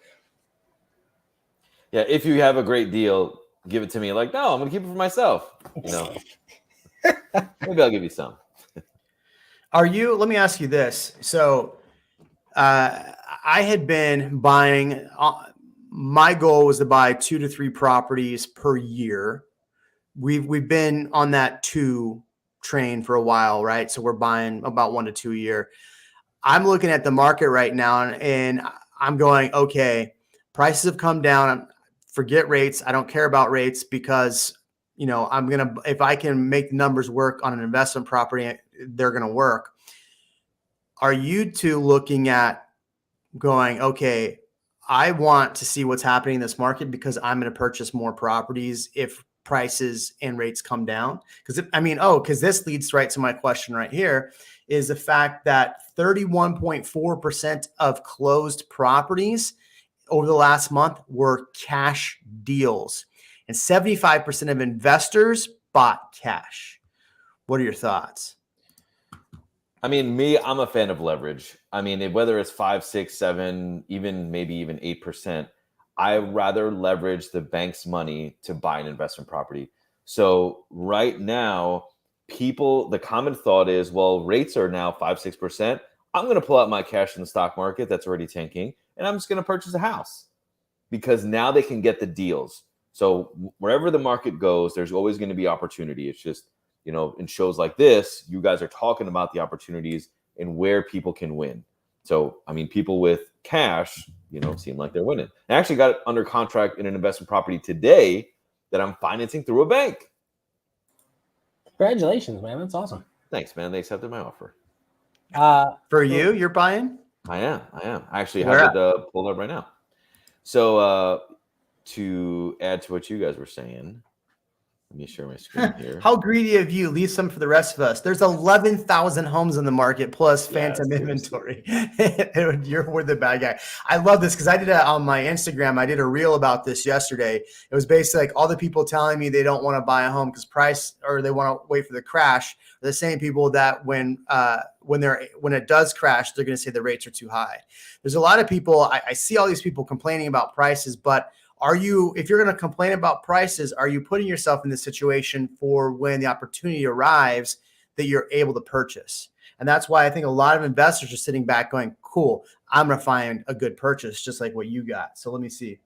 Yeah, if you have a great deal, give it to me. Like, no, I'm going to keep it for myself. Maybe I'll give you some. Let me ask you this. So I had been buying, my goal was to buy 2 to 3 properties per year. We've been on that 2 train for a while, right? So we're buying about 1 to 2 a year. I'm looking at the market right now and I'm going, okay, prices have come down. forget rates. I don't care about rates because, if I can make numbers work on an investment property, they're going to work. Are you two looking at going, okay, I want to see what's happening in this market because I'm going to purchase more properties if prices and rates come down? Because this leads right to my question right here, is the fact that 31.4% of closed properties over the last month were cash deals, and 75% of investors bought cash. What are your thoughts? I mean, I'm a fan of leverage. I mean, whether it's 5, 6, 7, maybe even 8%, I rather leverage the bank's money to buy an investment property. So right now, the common thought is, well, rates are now 5, 6%. I'm going to pull out my cash in the stock market that's already tanking, and I'm just going to purchase a house because now they can get the deals. So wherever the market goes, there's always going to be opportunity. It's just, in shows like this, you guys are talking about the opportunities and where people can win. So, I mean, people with cash, seem like they're winning. I actually got under contract in an investment property today that I'm financing through a bank. Congratulations, man. That's awesome. Thanks, man. They accepted my offer. For you, you're buying? I am. I actually have it pulled up right now. So to add to what you guys were saying, let me share my screen here. How greedy of you. Leave some for the rest of us. There's 11,000 homes in the market plus phantom inventory. We're the bad guy. I love this because I did on my Instagram. I did a reel about this yesterday. It was basically like all the people telling me they don't want to buy a home because price, or they want to wait for the crash, are the same people that when it does crash, they're going to say the rates are too high. There's a lot of people. I see all these people complaining about prices, but if you're going to complain about prices, are you putting yourself in this situation for when the opportunity arrives that you're able to purchase? And that's why I think a lot of investors are sitting back going, cool, I'm going to find a good purchase, just like what you got. So let me see.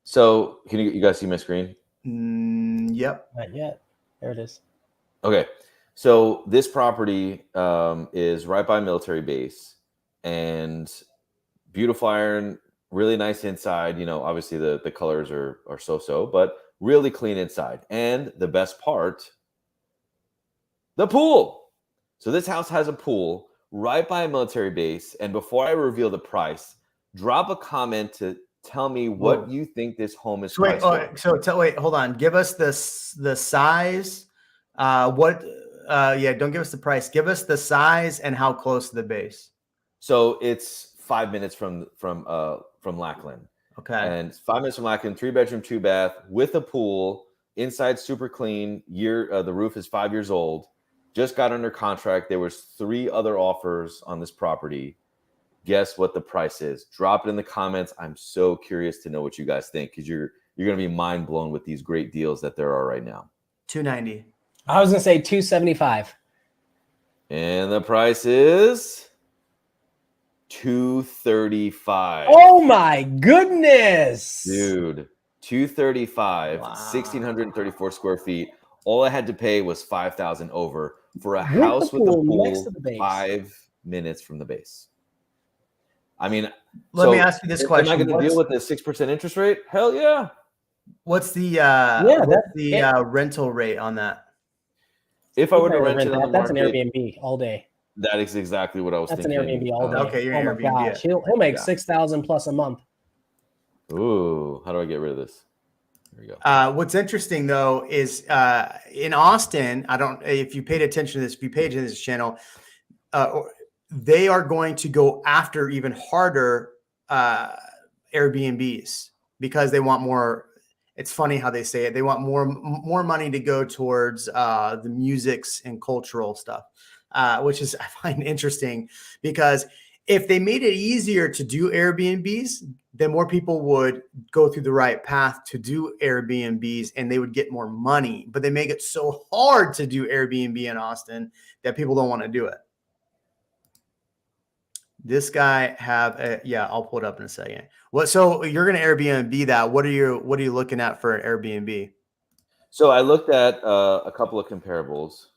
So can you guys see my screen? Yep. Not yet. There it is. Okay. So this property is right by military base, and beautiful iron, really nice inside. Obviously the colors are so, but really clean inside. And the best part, the pool. So this house has a pool right by a military base. And before I reveal the price, drop a comment to tell me what you think this home is priced for. Wait, hold on. Give us the size. Don't give us the price. Give us the size and how close to the base. So it's 5 minutes from Lackland. Okay. And 5 minutes from Lackland, 3-bedroom, 2-bath with a pool, inside super clean. The roof is 5 years old. Just got under contract. There was 3 other offers on this property. Guess what the price is? Drop it in the comments. I'm so curious to know what you guys think, because you're going to be mind blown with these great deals that there are right now. $290. I was going to say $275. And the price is $235. Oh my goodness, dude! $235. Wow. 1,634 square feet. All I had to pay was $5,000 over for a house with a pool next to the base. 5 minutes from the base. I mean, let me ask you this question: am I going to deal with the 6% interest rate? Hell yeah! What's the rental rate on that? If I were to rent it on the that's market, an Airbnb all day. That is exactly what I was thinking. That's an Airbnb all day. Okay, you're my Airbnb. gosh, he'll make $6,000 plus a month. Ooh, how do I get rid of this? There we go. What's interesting though is in Austin, if you paid attention to this, if you paid attention to this channel, they are going to go after even harder Airbnbs because they want more. It's funny how they say it. They want more money to go towards the musics and cultural stuff, which is, I find interesting, because if they made it easier to do Airbnbs, then more people would go through the right path to do Airbnbs and they would get more money. But they make it so hard to do Airbnb in Austin that people don't want to do it. This guy I'll pull it up in a second. So you're going to Airbnb that. What are you looking at for an Airbnb? So I looked at a couple of comparables,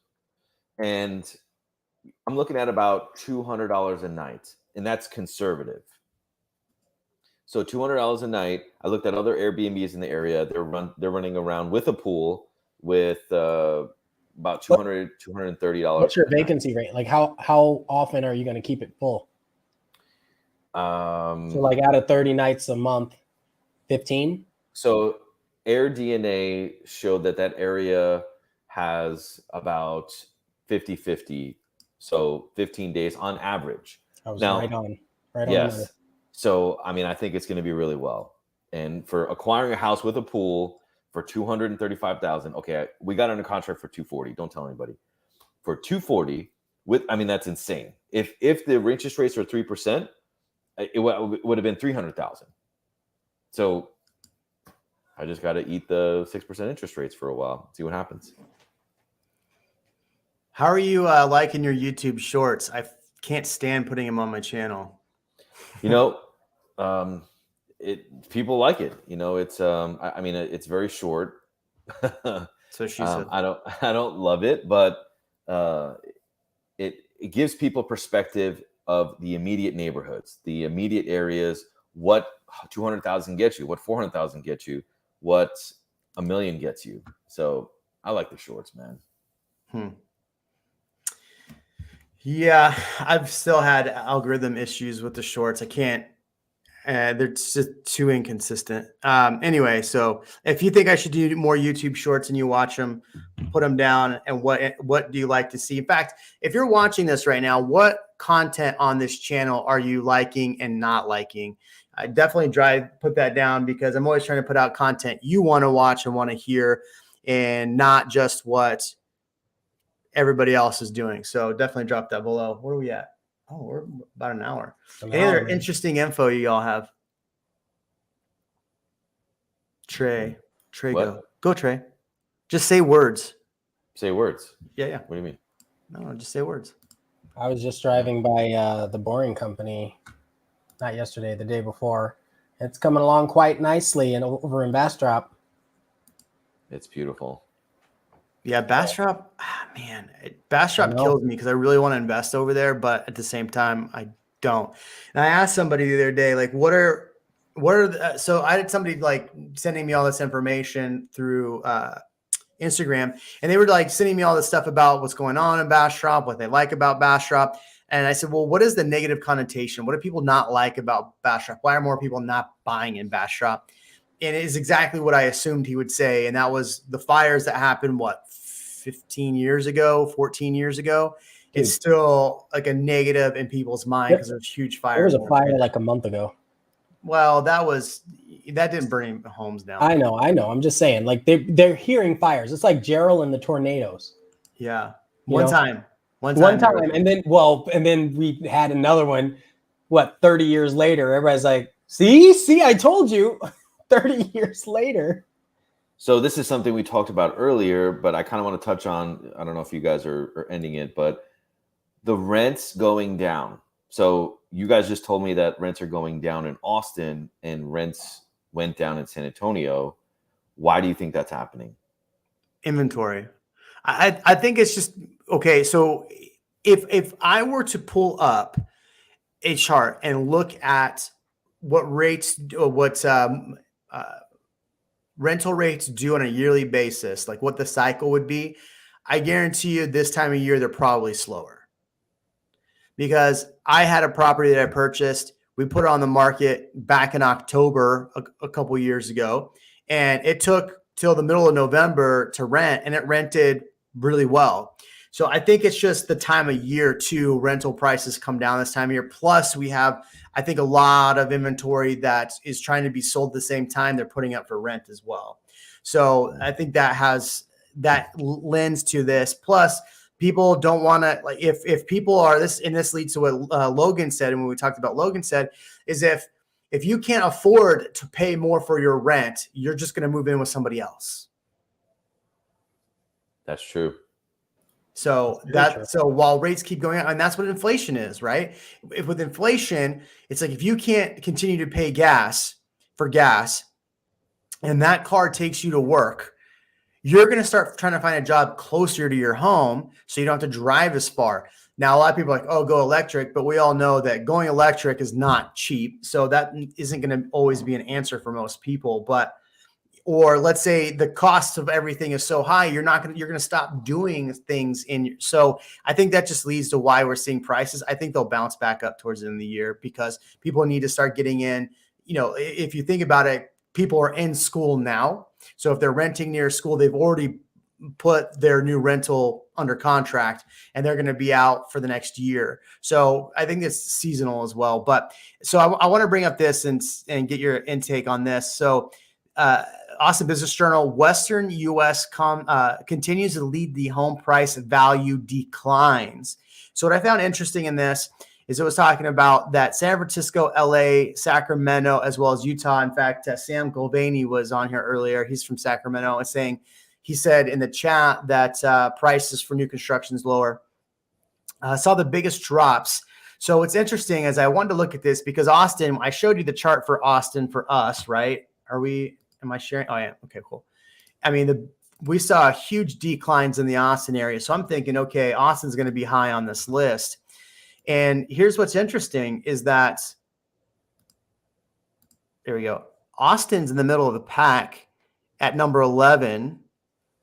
and I'm looking at about $200 a night, and that's conservative. So $200 a night. I looked at other Airbnbs in the area. They're running around with a pool with about $230 What's your per night. vacancy rate? Like how often are you going to keep it full? So like out of 30 nights a month, 15? So AirDNA showed that area has about 50-50. So 15 days on average. I was Now, right on the money. yes. So, I mean, I think it's going to be really well. And for acquiring a house with a pool for $235,000, okay, we got under contract for $240. Don't tell anybody. For $240, that's insane. If the interest rates are 3%, it would have been $300,000. So I just got to eat the 6% interest rates for a while. See what happens. How are you liking your YouTube shorts? I can't stand putting them on my channel. People like it. It's it's very short. So she said. I don't love it, but it gives people perspective of the immediate neighborhoods, the immediate areas, what 200,000 gets you, what 400,000 gets you, what $1 million gets you. So I like the shorts, man. Yeah, I've still had algorithm issues with the shorts. I can't. They're just too inconsistent. Anyway, so if you think I should do more YouTube shorts and you watch them, put them down. And what do you like to see? In fact, if you're watching this right now, what content on this channel are you liking and not liking? I definitely put that down, because I'm always trying to put out content you want to watch and want to hear, and not just what everybody else is doing. So definitely drop that below. Where are we at? Oh, we're about an hour. Any other interesting info you all have? Trey, go Trey. Just say words. Say words. Yeah. What do you mean? No, just say words. I was just driving by the Boring Company, not yesterday, the day before. It's coming along quite nicely and over in Bastrop. It's beautiful. Yeah, Bastrop, man, Bastrop kills me, because I really want to invest over there, but at the same time, I don't. And I asked somebody the other day, like, so I had somebody like sending me all this information through Instagram, and they were like sending me all this stuff about what's going on in Bastrop, what they like about Bastrop. And I said, well, what is the negative connotation? What do people not like about Bastrop? Why are more people not buying in Bastrop? And it is exactly what I assumed he would say. And that was the fires that happened, 15 years ago, 14 years ago. Dude, it's still like a negative in people's mind, because there's huge fires. There was a fire like a month ago. Well, that didn't burn homes down. I know. I'm just saying, like they're hearing fires. It's like Gerald and the tornadoes. Yeah. One time. And then we had another one, 30 years later, everybody's like, see, I told you. 30 years later. So this is something we talked about earlier, but I kind of want to touch on. I don't know if you guys are ending it, but the rents going down. So you guys just told me that rents are going down in Austin and rents went down in San Antonio. Why do you think that's happening? Inventory. I think it's just, okay. So if I were to pull up a chart and look at what rates, rental rates do on a yearly basis, like what the cycle would be, I guarantee you this time of year, they're probably slower. Because I had a property that I purchased. We put it on the market back in October a couple years ago, and it took till the middle of November to rent, and it rented really well. So I think it's just the time of year too. Rental prices come down this time of year. Plus we have, I think, a lot of inventory that is trying to be sold at the same time they're putting up for rent as well. So I think that lends to this. Plus people don't want to, like, if people are this, and this leads to what Logan said. And when we talked about Logan said is if you can't afford to pay more for your rent, you're just going to move in with somebody else. That's true. So while rates keep going up, and that's what inflation is, right? If with inflation, it's like if you can't continue to pay gas, and that car takes you to work, you're going to start trying to find a job closer to your home so you don't have to drive as far. Now, a lot of people are like, oh, go electric, but we all know that going electric is not cheap. So that isn't going to always be an answer for most people. But, or let's say the cost of everything is so high, you're going to stop doing things so I think that just leads to why we're seeing prices. I think they'll bounce back up towards the end of the year because people need to start getting in. If you think about it, people are in school now. So if they're renting near school, they've already put their new rental under contract and they're going to be out for the next year. So I think it's seasonal as well. But so I want to bring up this and get your intake on this. So Austin Business Journal, Western U.S. continues to lead the home price value declines. So what I found interesting in this is it was talking about that San Francisco, LA, Sacramento, as well as Utah. In fact, Sam Golvani was on here earlier. He's from Sacramento and he said in the chat that prices for new construction is lower. Saw the biggest drops. So what's interesting is I wanted to look at this because Austin, I showed you the chart for Austin for us, right? Am I sharing? Oh yeah. Okay, cool. I mean, we saw huge declines in the Austin area. So I'm thinking, okay, Austin's going to be high on this list. And here's what's interesting is that, there we go. Austin's in the middle of the pack at number 11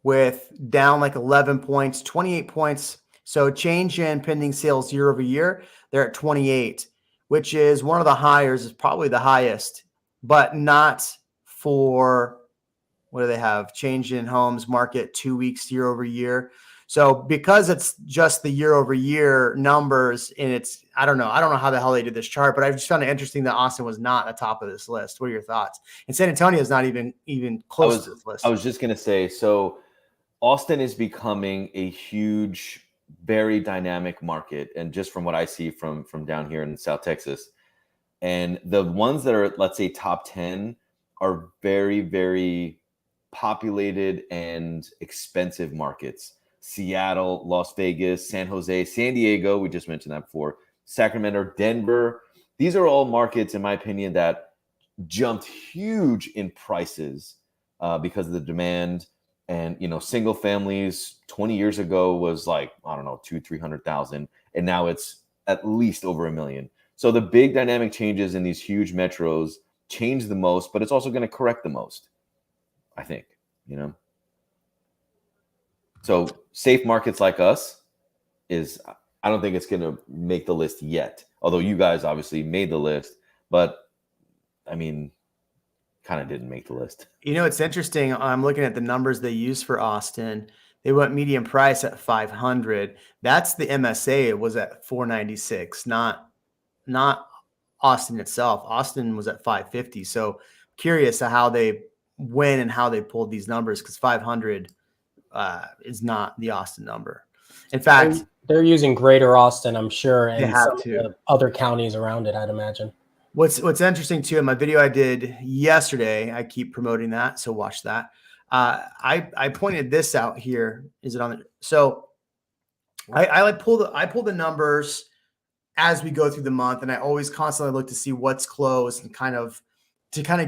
with down like 11 points, 28 points. So change in pending sales year over year, they're at 28, which is one of the highest, is probably the highest, but not for, what do they have? Change in homes market 2 weeks year over year. So because it's just the year over year numbers and I don't know how the hell they did this chart, but I just found it interesting that Austin was not at the top of this list. What are your thoughts? And San Antonio is not even close to this list. I was just going to say, so Austin is becoming a huge, very dynamic market. And just from what I see from down here in South Texas, and the ones that are, let's say, top 10 are very, very populated and expensive markets. Seattle, Las Vegas, San Jose, San Diego, we just mentioned that before, Sacramento, Denver. These are all markets, in my opinion, that jumped huge in prices because of the demand. And, single families 20 years ago was like, I don't know, 200,000-300,000. And now it's at least over $1 million. So the big dynamic changes in these huge metros change the most, but it's also going to correct the most, I think, So safe markets like us I don't think it's going to make the list yet. Although you guys obviously made the list, but I mean, kind of didn't make the list. It's interesting. I'm looking at the numbers they use for Austin. They went median price at 500. That's the MSA. It was at 496, not Austin itself. Austin was at 550. So curious how they went and how they pulled these numbers because 500 is not the Austin number. In fact, they're using Greater Austin, I'm sure, and have some of to. the other counties around it, I'd imagine. What's interesting too in my video I did yesterday, I keep promoting that, so watch that. I pointed this out here. Is it on the? So I pull the numbers as we go through the month, and I always constantly look to see what's closed and kind of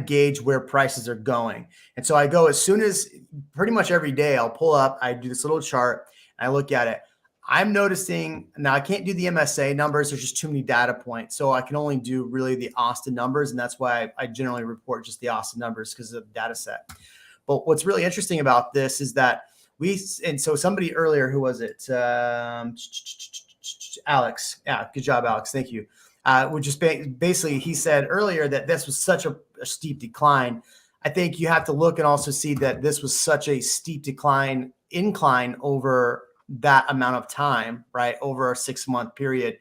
gauge where prices are going. And so I go as soon as pretty much every day I'll pull up, I do this little chart and I look at it. I'm noticing now I can't do the MSA numbers. There's just too many data points. So I can only do really the Austin numbers. And that's why I generally report just the Austin numbers because of the data set. But what's really interesting about this is that so somebody earlier, who was it? Alex. Yeah. Good job, Alex. Thank you. Which is basically, he said earlier that this was such a steep decline. I think you have to look and also see that this was such a steep incline over that amount of time, right? Over a 6-month period.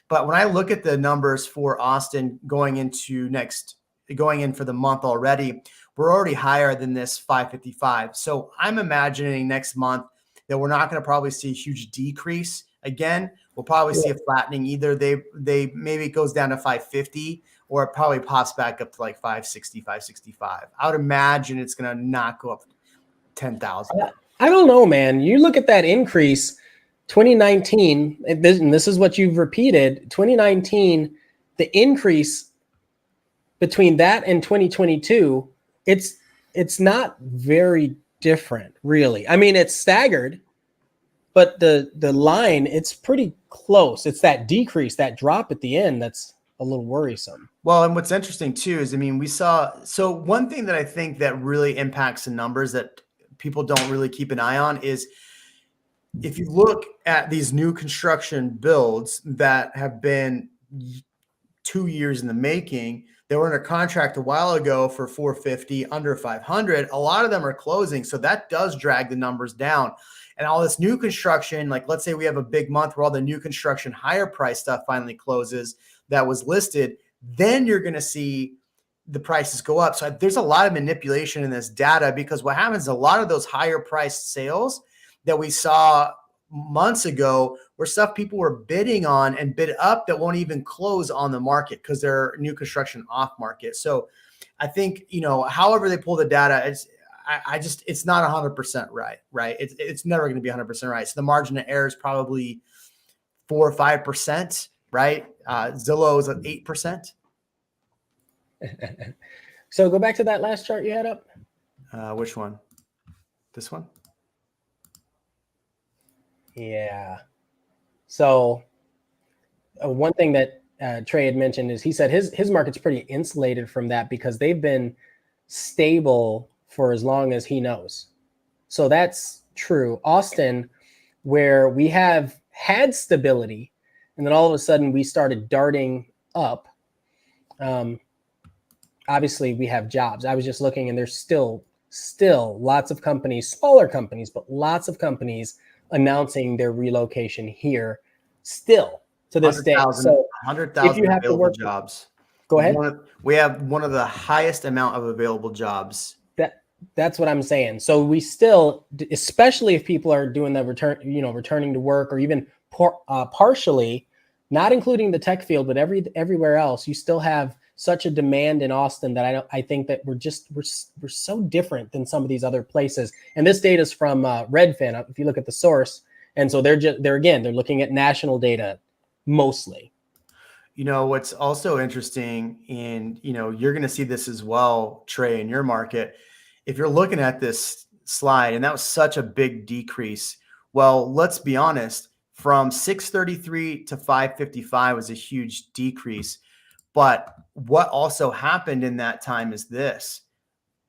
But when I look at the numbers for Austin going in for the month already, we're already higher than this 555. So I'm imagining next month that we're not going to probably see a huge decrease. Again, we'll probably see a flattening. Either they maybe it goes down to 550 or it probably pops back up to like 560, 565. I would imagine it's going to not go up 10,000. I don't know, man. You look at that increase, 2019, and this is what you've repeated, 2019, the increase between that and 2022, it's not very different, really. I mean, it's staggered, but the line, it's pretty close. It's that decrease, that drop at the end that's a little worrisome. Well, and what's interesting too is, I mean, we saw, so one thing that I think that really impacts the numbers that people don't really keep an eye on is if you look at these new construction builds that have been 2 years in the making, they were in a contract a while ago for 450, under 500. A lot of them are closing. So that does drag the numbers down. And all this new construction, like let's say we have a big month where all the new construction higher price stuff finally closes that was listed, then you're going to see the prices go up. So there's a lot of manipulation in this data, because what happens is a lot of those higher priced sales that we saw months ago were stuff people were bidding on and bid up that won't even close on the market because they're new construction off market. So I think, however they pull the data, it's not 100% right? It's never going to be 100% right. So the margin of error is probably 4 or 5%, right? Zillow is at 8%. So go back to that last chart you had up. Which one? This one? Yeah. So one thing that Trey had mentioned is he said his market's pretty insulated from that because they've been stable for as long as he knows. So that's true. Austin, where we have had stability, and then all of a sudden we started darting up. Obviously, we have jobs. I was just looking, and there's still lots of companies, smaller companies, but lots of companies announcing their relocation here still to this day. So 100,000 available jobs. Go ahead. We have one of the highest amount of available jobs. That's what I'm saying. So we still, especially if people are doing the returning to work, or even partially, not including the tech field, but everywhere else, you still have such a demand in Austin that I think that we're so different than some of these other places. And this data is from Redfin, if you look at the source. And so they're looking at national data mostly. What's also interesting, and you're going to see this as well, Trey, in your market. If you're looking at this slide, and that was such a big decrease. Well, let's be honest, from 633 to 555 was a huge decrease. But what also happened in that time is this.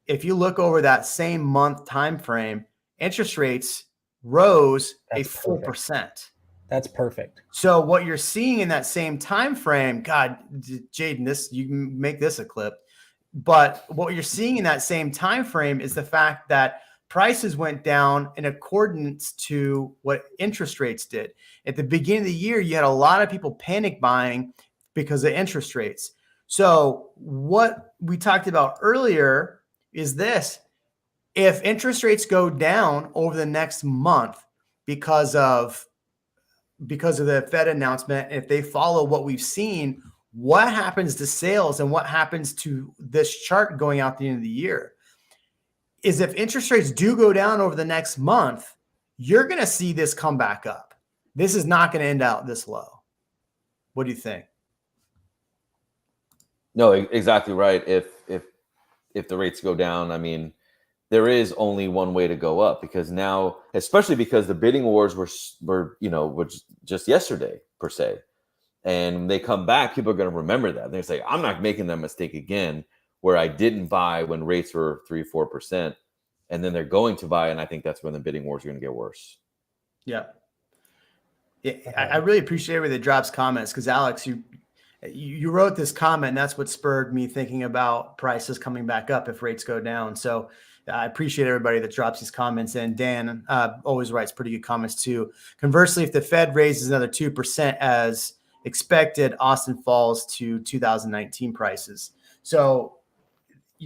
If you look over that same month time frame, interest rates rose a full percent. That's perfect. So what you're seeing in that same time frame, God, Jaden, you can make this a clip. But what you're seeing in that same time frame is the fact that prices went down in accordance to what interest rates did. At the beginning of the year, you had a lot of people panic buying because of interest rates. So what we talked about earlier is this. If interest rates go down over the next month because of the Fed announcement, if they follow what we've seen, what happens to sales and what happens to this chart going out the end of the year is if interest rates do go down over the next month, you're going to see this come back up. This is not going to end out this low. What do you think? No, exactly right. If the rates go down, I mean, there is only one way to go up, because now, especially because the bidding wars were just yesterday per se, and when they come back, people are going to remember that. They're say, I'm not making that mistake again, where I didn't buy when rates were 3-4%, and then they're going to buy, and I think that's when the bidding wars are going to get worse. Yeah. I really appreciate everybody that drops comments, because Alex, you wrote this comment, and that's what spurred me thinking about prices coming back up if rates go down. So I appreciate everybody that drops these comments. And Dan always writes pretty good comments too. Conversely, if the Fed raises another 2% as expected, Austin falls to 2019 prices. So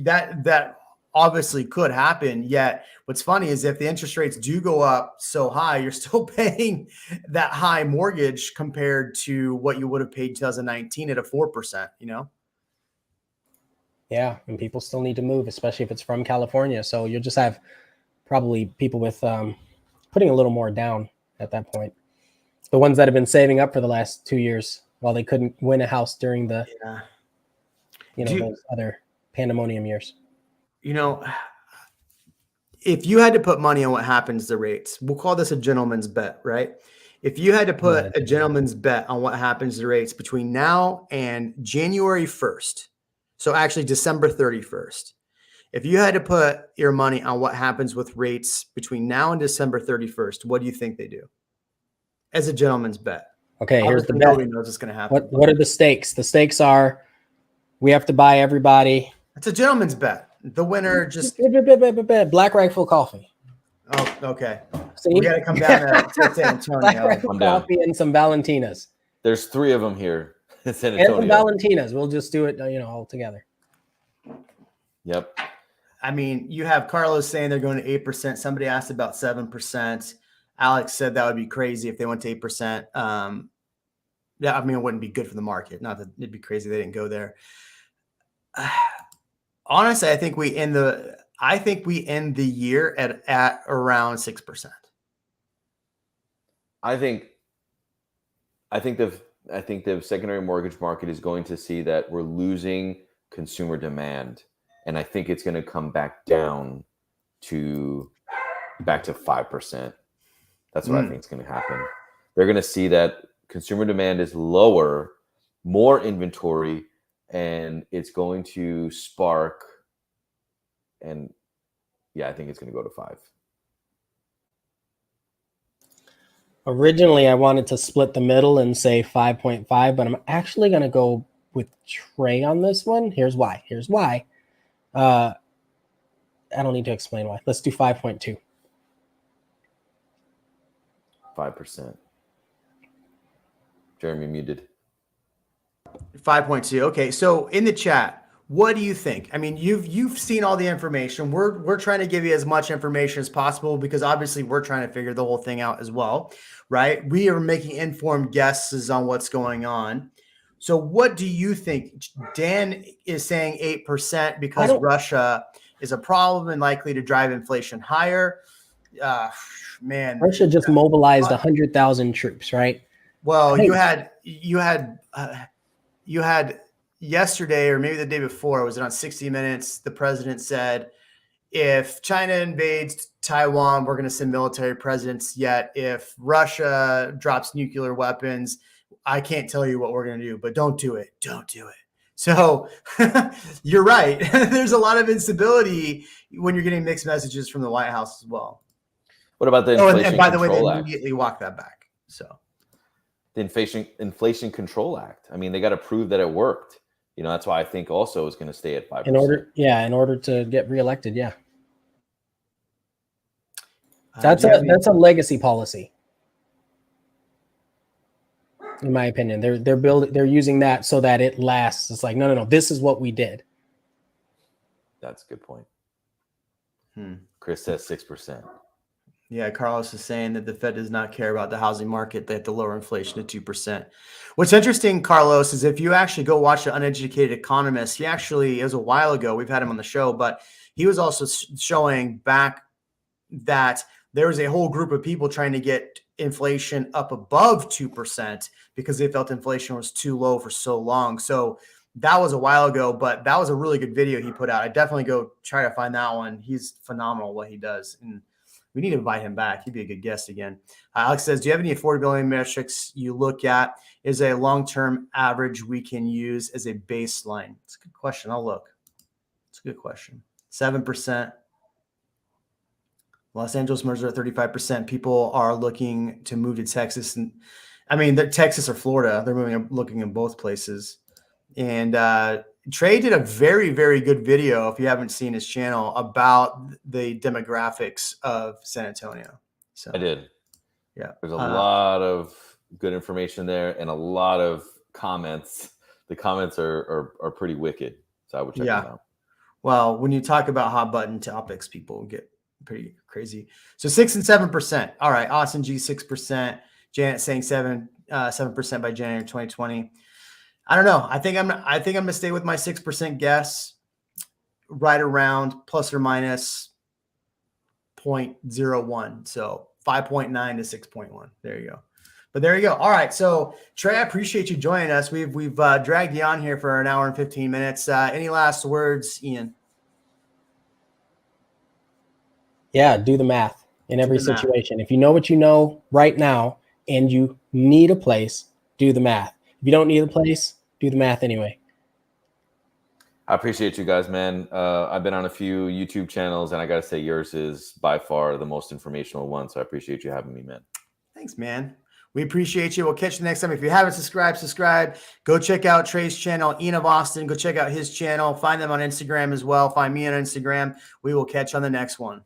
that obviously could happen. Yet what's funny is if the interest rates do go up so high, you're still paying that high mortgage compared to what you would have paid 2019 at a 4%, Yeah, and people still need to move, especially if it's from California. So you'll just have probably people with putting a little more down at that point. The ones that have been saving up for the last 2 years while they couldn't win a house during the, those other pandemonium years. if you had to put money on what happens to rates, we'll call this a gentleman's bet, right? If you had to put a gentleman's bet on what happens to rates between now and January 1st, so actually December 31st, if you had to put your money on what happens with rates between now and December 31st, what do you think they do? As a gentleman's bet. Okay, here's the Obviously, bet. nobody knows what's going to happen. What are the stakes? The stakes are we have to buy everybody. It's a gentleman's bet. The winner just Black Rifle Coffee. Oh, okay. See? We got to come down to San Black Antonio. Rifle I'm down. Coffee and some Valentinas. There's 3 of them here in San And some Antonio. Valentinas. We'll just do it, all together. Yep. I mean, you have Carlos saying they're going to 8%. Somebody asked about 7%. Alex said that would be crazy if they went to 8%. Yeah, I mean, it wouldn't be good for the market. Not that it'd be crazy they didn't go there. Honestly, I think we end the year at around 6%. I think the secondary mortgage market is going to see that we're losing consumer demand, and I think it's going to come back down to 5%. That's what I think is going to happen. They're going to see that consumer demand is lower, more inventory, and it's going to spark. And yeah, I think it's going to go to 5. Originally, I wanted to split the middle and say 5.5, but I'm actually going to go with Trey on this one. Here's why. I don't need to explain why. Let's do 5.2. 5%. Jeremy muted. 5.2. Okay, so in the chat, what do you think? I mean, you've seen all the information. We're trying to give you as much information as possible because obviously we're trying to figure the whole thing out as well, right? We are making informed guesses on what's going on. So what do you think? Dan is saying 8% because Russia is a problem and likely to drive inflation higher. Man, Russia just mobilized 100,000 troops, right? Well, you had yesterday or maybe the day before, was it on 60 Minutes? The president said, if China invades Taiwan, we're going to send military presence. Yet if Russia drops nuclear weapons, I can't tell you what we're going to do, but don't do it. Don't do it. So you're right. There's a lot of instability when you're getting mixed messages from the White House as well. What about the Inflation and by the way, they Control Act? immediately walked that back. So The Inflation Control Act. I mean, they got to prove that it worked. That's why I think also is going to stay at 5%. In order to get reelected, yeah. That's a legacy policy, in my opinion. They're using that so that it lasts. It's like, no, this is what we did. That's a good point. Chris says 6%. Yeah, Carlos is saying that the Fed does not care about the housing market. They have to lower inflation to 2%. What's interesting, Carlos, is if you actually go watch The Uneducated Economist, it was a while ago. We've had him on the show, but he was also showing back that there was a whole group of people trying to get inflation up above 2% because they felt inflation was too low for so long. So that was a while ago, but that was a really good video he put out. I definitely go try to find that one. He's phenomenal what he does. And we need to invite him back. He'd be a good guest again. Alex says, do you have any affordability metrics you look at? Is a long-term average we can use as a baseline? It's a good question. I'll look. It's a good question. 7%. Los Angeles mergers are at 35%. People are looking to move to Texas. And I mean, Texas or Florida. They're looking in both places. And Trey did a very, very good video, if you haven't seen his channel, about the demographics of San Antonio. So I did. Yeah. There's a lot of good information there and a lot of comments. The comments are pretty wicked. So I would check them out. Well, when you talk about hot button topics, people get pretty crazy. So 6 and 7%. All right. Austin G 6%. Janet saying 7% by January 2020. I don't know. I think I'm gonna stay with my 6% guess, right around plus or minus 0.01. So 5.9 to 6.1. There you go. But there you go. All right. So Trey, I appreciate you joining us. We've dragged you on here for an hour and 15 minutes. Any last words, Ian? Yeah, do the math in every the math. situation. If you know what you know right now and you need a place, do the math. If you don't need a place, do the math anyway. I appreciate you guys, man. I've been on a few YouTube channels, and I got to say yours is by far the most informational one. So I appreciate you having me, man. Thanks, man. We appreciate you. We'll catch you next time. If you haven't subscribed, subscribe. Go check out Trey's channel, Ian of Austin. Go check out his channel. Find them on Instagram as well. Find me on Instagram. We will catch you on the next one.